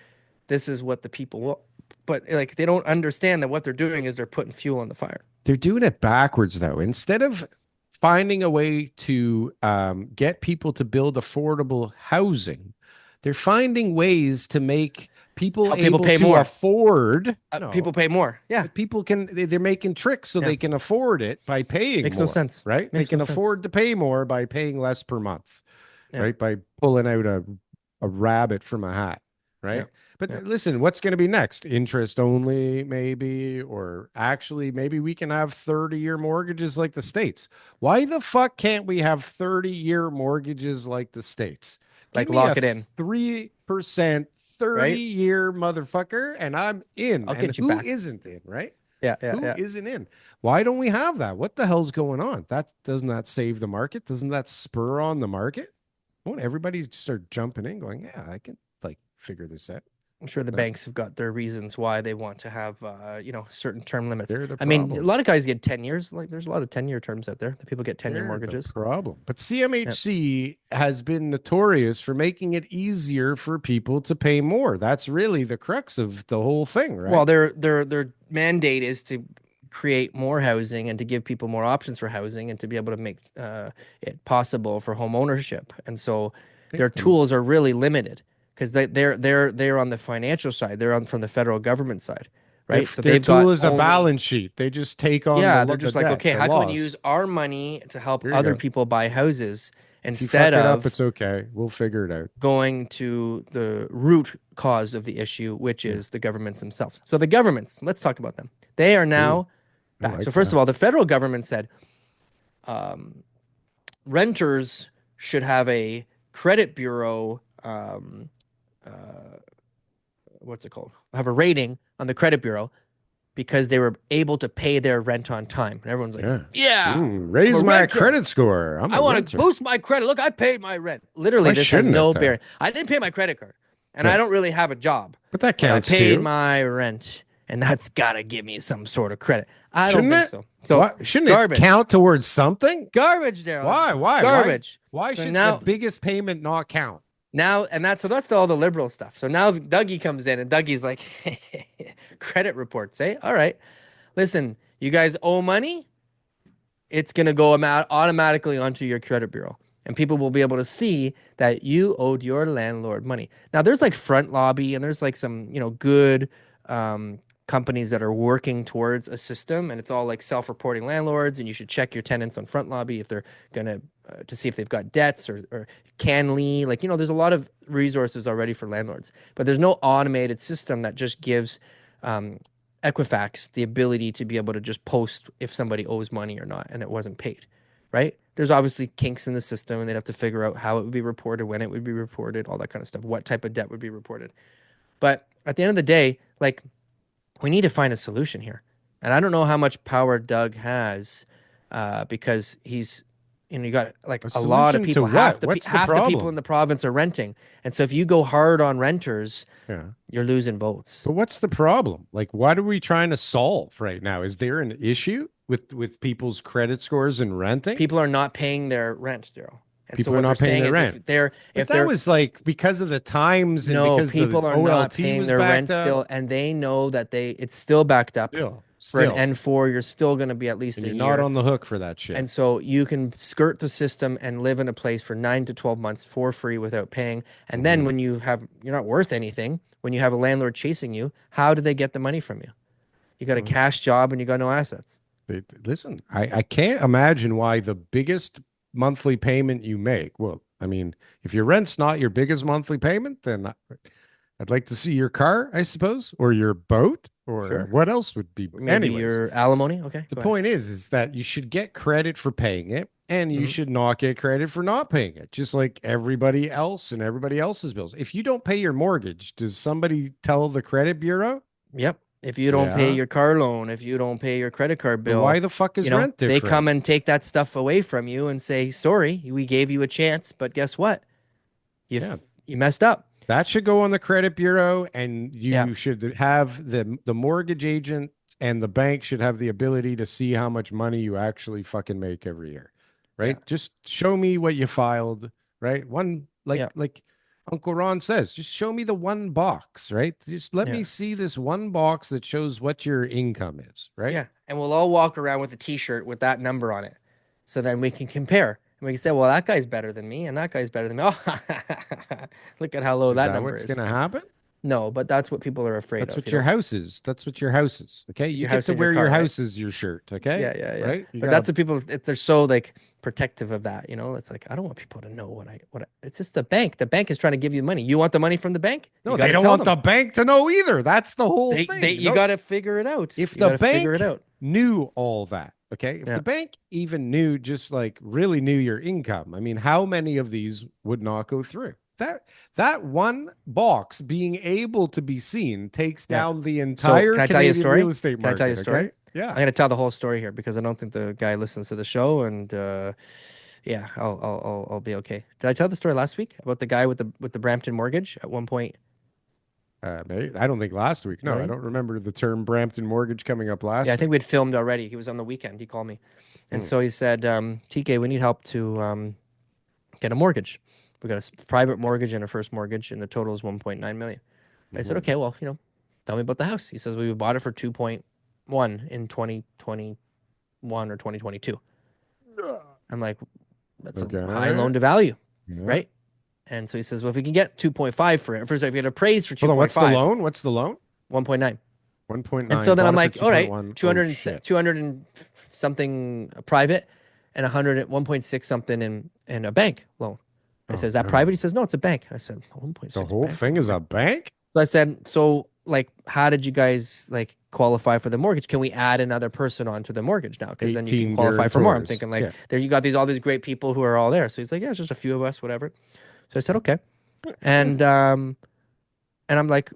this is what the people want, but like they don't understand that what they're doing is they're putting fuel on the fire. They're doing it backwards, though. Instead of finding a way to get people to build affordable housing, they're finding ways to make people able pay to more. afford. People pay more. Yeah. But people they're making tricks so they can afford it by paying Makes more, no sense. right? Makes they can no sense. afford to pay more by paying less per month, Yeah. right? By pulling out a rabbit from a hat, right? Yeah. But listen, what's going to be next? Interest only, maybe, or actually, maybe we can have 30-year mortgages like the States. Why the fuck can't we have 30-year mortgages like the States? Like Give me lock a it in. 3%, 30-year motherfucker, and I'm in. I'll and get you who back. isn't in, right? Yeah, Who isn't in? Why don't we have that? What the hell's going on? Doesn't that save the market? Doesn't that spur on the market? Won't everybody start jumping in, going, yeah, I can like figure this out? I'm sure the No, banks have got their reasons why they want to have, certain term limits. they're the I mean, a problem. lot of guys get 10 years. Like, there's a lot of 10-year terms out there that people get 10-year They're the mortgages. problem. But CMHC has been notorious for making it easier for people to pay more. That's really the crux of the whole thing, right? Well, their mandate is to create more housing and to give people more options for housing and to be able to make it possible for home ownership. And so their tools are really limited because they're on the financial side. They're on from the federal government side, right? So Their they've tool got is a only, balance sheet. They just take on yeah, the they're just the like, debt, okay, the how can loss. we use our money to help Here you other go. people buy houses If you fuck instead it up, of it's okay. We'll figure it out. going to the root cause of the issue, which is the governments themselves. So the governments, let's talk about them. They are now I back. like So first that. of all, the federal government said renters should have a credit bureau. What's it called? Have a rating on the credit bureau because they were able to pay their rent on time. And everyone's like, yeah, I'm Raise a my renter. credit score. I'm I a want renter. to boost my credit. Look, I paid my rent. Literally, Why this has shouldn't it, no though? bearing. I didn't pay my credit card, and Yeah. I don't really have a job. But that But I counts paid too. my rent, and that's got to give me some sort of credit. I Shouldn't don't think it? so. So Why, shouldn't garbage. it count towards something? Garbage, Daryl. Why? Why? Garbage. Why So should now- the biggest payment not count? Now, and that's all the liberal stuff. So now Dougie comes in, and Dougie's like, credit reports, eh? All right. Listen, you guys owe money. It's going to go automatically onto your credit bureau. And people will be able to see that you owed your landlord money. Now, there's like Front Lobby, and there's like some, good companies that are working towards a system, and it's all like self-reporting landlords, and you should check your tenants on Front Lobby if they're going to see if they've got debts or Canly. Like, there's a lot of resources already for landlords, but there's no automated system that just gives Equifax the ability to be able to just post if somebody owes money or not and it wasn't paid, right? There's obviously kinks in the system, and they'd have to figure out how it would be reported, when it would be reported, all that kind of stuff, what type of debt would be reported. But at the end of the day, like, we need to find a solution here. And I don't know how much power Doug has because he's, you got like a lot of solution to people. what? Half the What's the half the people problem? in the province are renting. And so if you go hard on renters, Yeah. you're losing votes. But what's the problem? Like, what are we trying to solve right now? Is there an issue with people's credit scores and renting? People are not paying their rent, Daryl. And People so are what not they're paying saying their is rent. if But they're that was like because of the times and no, because people the are OLT not paying was their rent backed up. still, and they know that it's still backed up. For an N4, you're still going to be at least and a you're year. not on the hook for that shit. And so you can skirt the system and live in a place for 9 to 12 months for free without paying. And then when you're not worth anything, when you have a landlord chasing you, how do they get the money from you? You got a cash job and you got no assets. Listen, I can't imagine why the biggest monthly payment you make. Well, I mean, if your rent's not your biggest monthly payment, then I'd like to see your car, I suppose, or your boat, or Sure. what else would be. Maybe Anyways, your alimony. Okay. the go ahead. point is that you should get credit for paying it, and you Mhm. should not get credit for not paying it, just like everybody else and everybody else's bills. If you don't pay your mortgage, does somebody tell the credit bureau? Yep. If you don't pay Yeah. your car loan, if you don't pay your credit card But bill, why the fuck is rent different? they come and take that stuff away from you and say, sorry, we gave you a chance, but guess what? You messed up. That should go on the credit bureau, and you Yeah. should have the mortgage agent and the bank should have the ability to see how much money you actually fucking make every year, right? Yeah. Just show me what you filed, right? One like Uncle Ron says, just show me the one box, right? Just let me see this one box that shows what your income is, right? Yeah. And we'll all walk around with a t-shirt with that number on it. So then we can compare. And we can say, well, that guy's better than me, and that guy's better than me. Oh, look at how low Is that that number what's is. going to happen? No, but that's what people are afraid That's of. what your house is. That's what your house is. Okay. You Your get house to and your wear your car, right? house is your shirt. Okay. Yeah. Right. You But gotta- that's what people, they're so like protective of that, It's like, I don't want people to know it's just the bank. The bank is trying to give you money. You want the money from the bank? no, You they gotta don't tell want them. the bank to know either. That's the whole They, thing. you got to figure it out. If You the gotta figure it bank out. knew all that, okay, if Yeah. the bank even knew, just like really knew your income, I mean, how many of these would not go through? that one box being able to be seen takes Yeah. down the So entire can I tell you a Canadian story? real estate Can I market. tell you a story? Okay? Yeah. I'm gonna tell the whole story here because I don't think the guy listens to the show, and yeah, I'll be okay. Did I tell the story last week about the guy with the Brampton mortgage at 1 point Maybe, I don't think last week. No, I million? don't remember the term Brampton mortgage coming up last Yeah, I think week. we'd filmed already. He was on the weekend. He called me, and Hmm. so he said, "TK, we need help to get a mortgage. We got a private mortgage and a first mortgage, and the total is 1.9 million." I said, Mhm. "Okay, well, tell me about the house." He says, "We bought it for 2.1 in 2021 or 2022." I'm like, "That's a high Okay. loan to value, Yeah. right?" And so he says, "Well, if we can get 2.5 for it, first, if we get appraised for Hold on. What's the 2.5, loan? What's the loan? 1.9." And 1.9. so then I'm Bought it for like, all right, 2.1. 200 Oh and, shit. 200 and something private and 1.6 something in a bank loan. I said, Oh "Is that private?" no. He says, "No, it's a bank." I said, The 1.6 whole bank. thing is a bank? So I said, "So like, how did you guys like qualify for the mortgage? Can we add another person onto the mortgage now? Because then you can 18 qualify for more." I'm guarantors. thinking like, Yeah. there you got all these great people who are all there. So he's like, "Yeah, it's just a few of us, whatever." So I said, "Okay," and I'm like,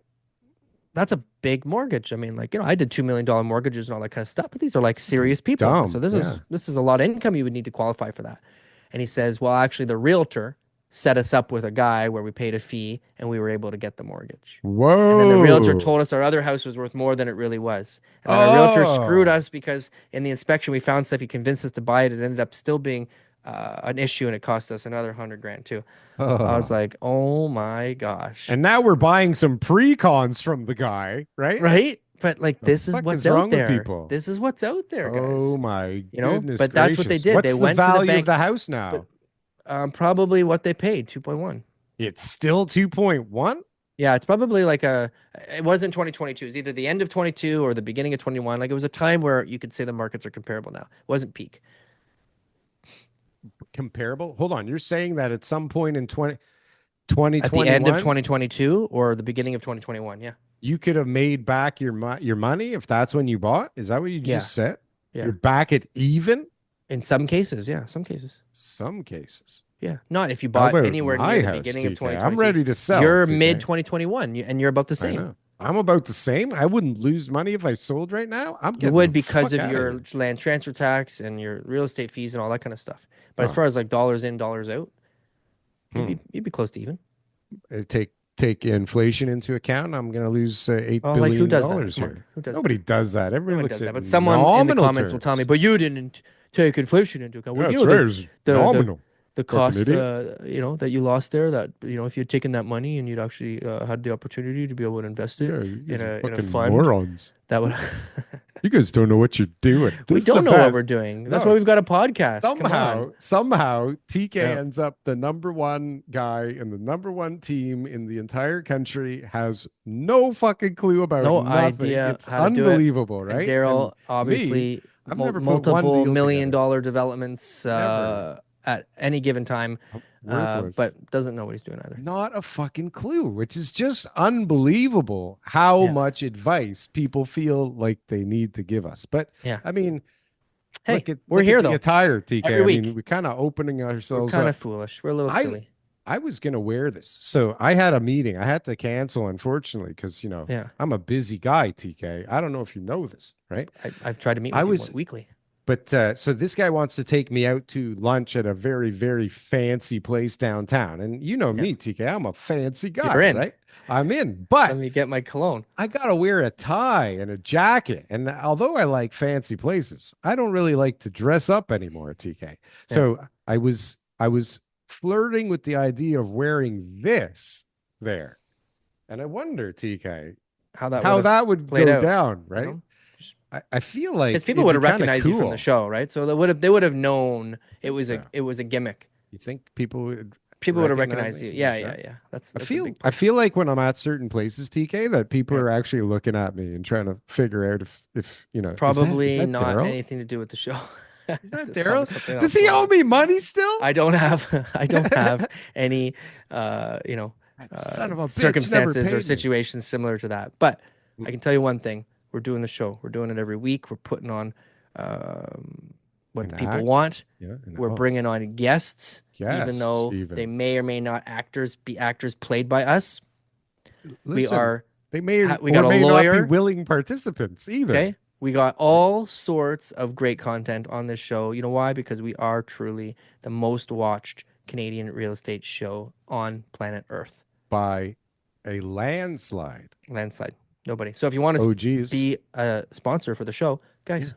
that's a big mortgage. I mean, like, I did $2 million mortgages and all that kind of stuff, but these are like serious people. So Dumb. Yeah. this is a lot of income you would need to qualify for that. And he says, "Well, actually, the realtor set us up with a guy where we paid a fee and we were able to get the mortgage." And then the realtor Whoa. told us our other house was worth more than it really was. And then our realtor screwed Oh. us because in the inspection we found stuff. He convinced us to buy it. It ended up still being an issue, and it cost us another 100 grand too. I was Oh. like, "Oh my gosh." And now we're buying some pre-cons from the guy, right? Right? But like, The this is fuck what's is out wrong with there. people? This is what's out there, Oh guys. my goodness But that's what they gracious. did. They What's the went to the value of bank, the house but now? probably what they paid, 2.1. It's still 2.1? Yeah, it's probably like it wasn't 2022. It was either the end of 22 or the beginning of 21. Like, it was a time where you could say the markets are comparable now. It wasn't peak. Comparable? Hold on. You're saying that at some point in At the end of 2021, 2022 or the beginning of 2021. Yeah. you could have made back your money if that's when you bought? Is that what you Yeah. just said? Yeah. You're back at even? In some cases. Yeah. Some cases. Some cases. Yeah. Not if you How bought about anywhere my near the house, beginning of TK? 2022. I'm ready to sell, You're TK. mid 2021 and you're about the I same. know. I'm about the same. I wouldn't lose money if I sold right now. I'm You getting would the because fuck of outta your here. land transfer tax and your real estate fees and all that kind of stuff. But as Oh, far as like dollars in, dollars out, hmm. you'd be close to even. Take inflation into account. I'm going to lose $8 Oh, like, who billion does that? Come on, here. who does Nobody that? does that. Everybody Nobody looks does that. at But someone in the nominal comments will tell me, terms. "But you didn't take inflation into account." Yeah, Well, that's right. It's the nominal. the Fucking cost, idiot. that you lost there. That if you had taken that money and you'd actually had the opportunity to be able to invest it Yeah, you guys in are a fucking fund, morons. that would. You guys don't know what you're doing. This We is the don't know what best. we're doing. That's why No, we've got a podcast. Come on. somehow, TK Yeah. ends up the number one guy and the number one team in the entire country, has no fucking clue about No nothing. idea It's how to do it. unbelievable, And right? Darryl, Me, obviously, I've never put one multiple deal million together. dollar developments Never. at any given time, Worthless. but doesn't know what he's doing either. Not a fucking clue, which is just unbelievable how Yeah. much advice people feel like they need to give us. But Yeah. I mean, Hey, look we're here at the though. attire, TK. Every I mean, week. we're kind of opening We're ourselves kind up. of foolish. We're a little I silly. I was gonna wear this, so I had a meeting. I had to cancel, unfortunately, because Yeah. I'm a busy guy, TK. I don't know if you know this, right? I've tried to meet I with you was, weekly. but so this guy wants to take me out to lunch at a very, very fancy place downtown, and you know Yeah. me, TK. I'm a fancy guy, You're in. right? I'm in, Let but me get my cologne. I gotta wear a tie and a jacket. And although I like fancy places, I don't really like to dress up anymore, TK. So I was flirting with the idea of wearing this there. And I wonder, TK, How that would played go out, down, right? I feel like because people it'd would be have kinda recognized you from cool. the show, right? So they would have known it was so. a gimmick. You think people would Have recognize recognized me you. from Yeah, the yeah, show? yeah. That's I a feel big I push. feel like when I'm at certain places, TK, that people Yeah. are actually looking at me and trying to figure out if Probably is that not Darryl? anything to do with the show. Is that There's probably Darryl? something Does else he going owe on. me money still? I don't have any Son of a bitch, never circumstances paid or me. situations similar to that. But I can tell you one thing: we're doing the show. We're doing it every week. We're putting on what And the people act. want. Yeah. We're bringing on guests, even though they may or may not be actors played by us. Listen, they may We or got a may not be lawyer. willing participants either. Okay. We got all sorts of great content on this show. You know why? Because we are truly the most watched Canadian real estate show on planet Earth. By a landslide. Landslide. Nobody. So if you want to be a sponsor for the show, guys,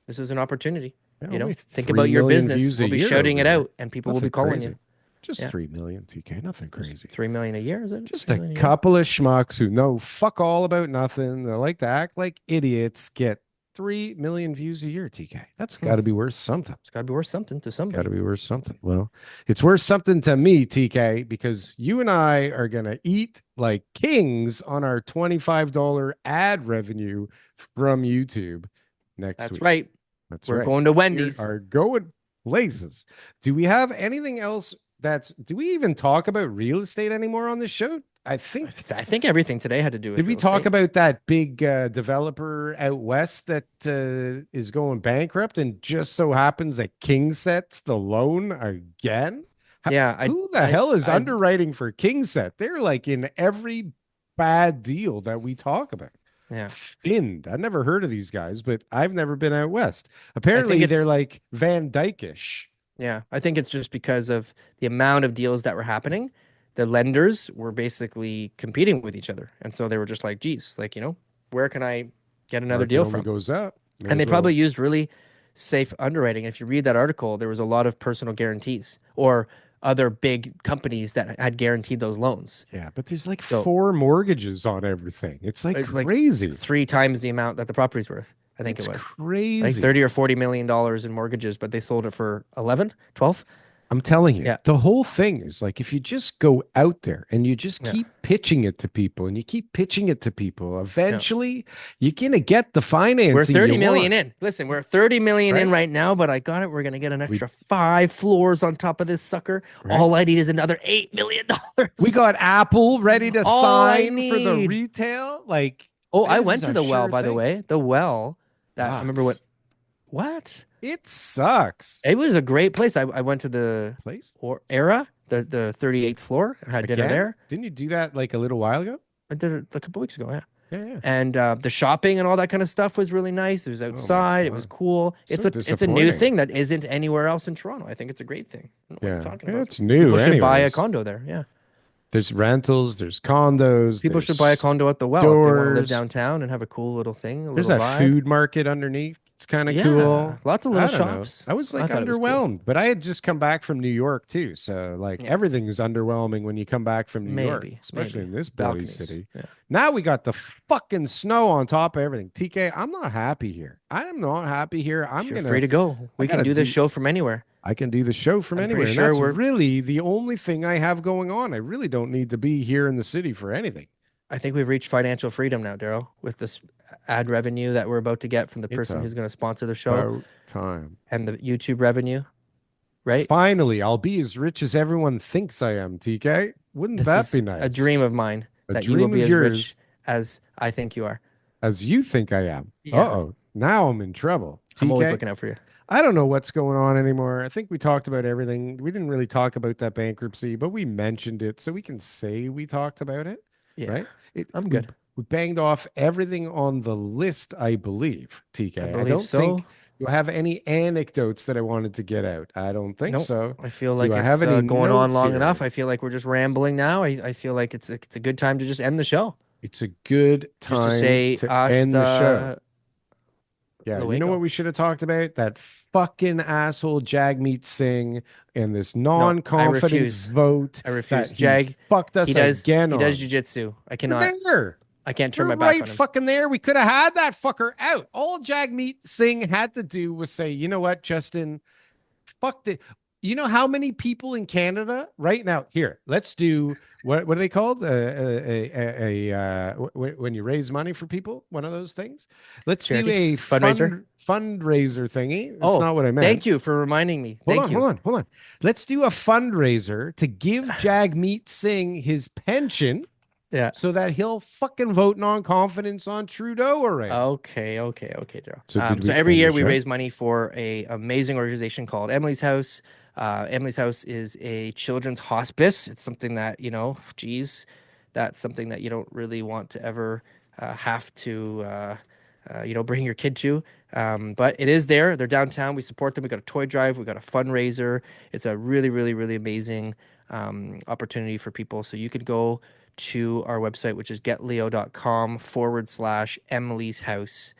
this is an opportunity. Yeah, think about your business. We'll be shouting it out, and people will be calling crazy. you. Just 3 million, TK. Nothing crazy. 3 million a year, is it? Just a couple of schmucks who know fuck all about nothing. They like to act like idiots. Get 3 million views a year, TK. That's got to be worth something. It's got to be worth something to somebody. Got to be worth something. Well, it's worth something to me, TK, because you and I are going to eat like kings on our $25 ad revenue from YouTube next week. That's right. We're right. going to Wendy's. We are going places. Do we have anything else? Do we even talk about real estate anymore on this show? I think everything today had to do with Did we talk about that big developer out west that is going bankrupt and just so happens that King sets the loan again? Who the hell is underwriting for King set? They're like in every bad deal that we talk about. Yeah. Finned. I've never heard of these guys, but I've never been out west. Apparently they're like Van Dyke-ish. Yeah, I think it's just because of the amount of deals that were happening. The lenders were basically competing with each other. And so they were just like, geez, like, where can I get another deal from? Goes up. And they probably used really safe underwriting. If you read that article, there was a lot of personal guarantees or other big companies that had guaranteed those loans. Yeah, but there's like 4 mortgages on everything. It's crazy. Like 3 times the amount that the property's worth. I think it was crazy. Like 30 or 40 million dollars in mortgages, but they sold it for 11, 12. I'm telling you, the whole thing is like, if you just go out there and you just keep pitching it to people and you keep pitching it to people, eventually you're going to get the financing. We're 30 million in. Listen, we're 30 million in right now, but I got it. We're going to get an extra 5 floors on top of this sucker. Right. All I need is another $8 million. We got Apple ready to sign for the retail. Like, I went to the well, by the way. The well. I remember what? It sucks. It was a great place. I went to the place Aurea, the 38th floor, and had dinner there. Didn't you do that like a little while ago? I did it a couple weeks ago. Yeah. And the shopping and all that kind of stuff was really nice. It was outside. It was cool. It's a new thing that isn't anywhere else in Toronto. I think it's a great thing. It's new. People should buy a condo there. Yeah. There's rentals, there's condos. People should buy a condo at the well if they want to live downtown and have a cool little thing. There's that food market underneath. It's kind of cool. Lots of little shops. I was like underwhelmed, but I had just come back from New York too. So like everything is underwhelming when you come back from New York, especially in this bloody city. Yeah. Now we got the fucking snow on top of everything. TK, I'm not happy here. I am not happy here. You're free to go. We can do this show from anywhere. I can do the show from anywhere. Sure, and that's really the only thing I have going on. I really don't need to be here in the city for anything. I think we've reached financial freedom now, Darryl, with this ad revenue that we're about to get from the person who's going to sponsor the show. Time. And the YouTube revenue, right? Finally, I'll be as rich as everyone thinks I am, TK. Wouldn't that be nice? A dream of mine that you will be as rich as I think you are. As you think I am. Yeah. Uh-oh. Now I'm in trouble. TK, I'm always looking out for you. I don't know what's going on anymore. I think we talked about everything. We didn't really talk about that bankruptcy, but we mentioned it, so we can say we talked about it. Yeah. Right? I'm good. We banged off everything on the list, I believe, TK. I don't think you have any anecdotes that I wanted to get out. I don't think so. I feel like it's going on long enough. I feel like we're just rambling now. I feel like it's a good time to just end the show. It's a good time to end the show. Yeah, you know what we should have talked about? That fucking asshole Jagmeet Singh and this non-confidence vote. I refuse. Jag fucked us again. He does jiu-jitsu. I cannot. I can't turn my back on him. Fucking there. We could have had that fucker out. All Jagmeet Singh had to do was say, you know what, Justin, fuck the. You know how many people in Canada right now? Here, let's do what are they called? When you raise money for people, one of those things. Let's do a fundraiser thingy. That's not what I meant. Thank you for reminding me. Hold on. Let's do a fundraiser to give Jagmeet Singh his pension. Yeah. so that he'll fucking vote non-confidence on Trudeau already. Okay, Daryl. So did So we every end year the we show? raise money for a amazing organization called Emily's House. Emily's House is a children's hospice. It's something that, geez, that's something that you don't really want to ever have to, bring your kid to. But it is there. They're downtown. We support them. We got a toy drive. We got a fundraiser. It's a really, really, really amazing opportunity for people. So you could go to our website, which is getleo.com/Emily's House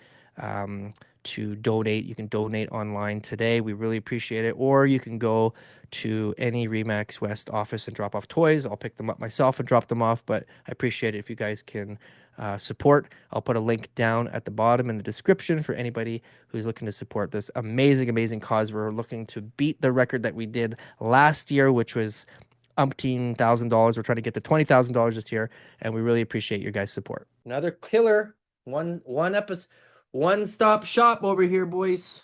to donate. You can donate online today. We really appreciate it. Or you can go to any Remax West office and drop off toys. I'll pick them up myself and drop them off, but I appreciate it if you guys can support. I'll put a link down at the bottom in the description for anybody who's looking to support this amazing, amazing cause. We're looking to beat the record that we did last year, which was $1,000. We're trying to get to $20,000 this year, and we really appreciate your guys' support. Another killer, one episode, one stop shop over here, boys.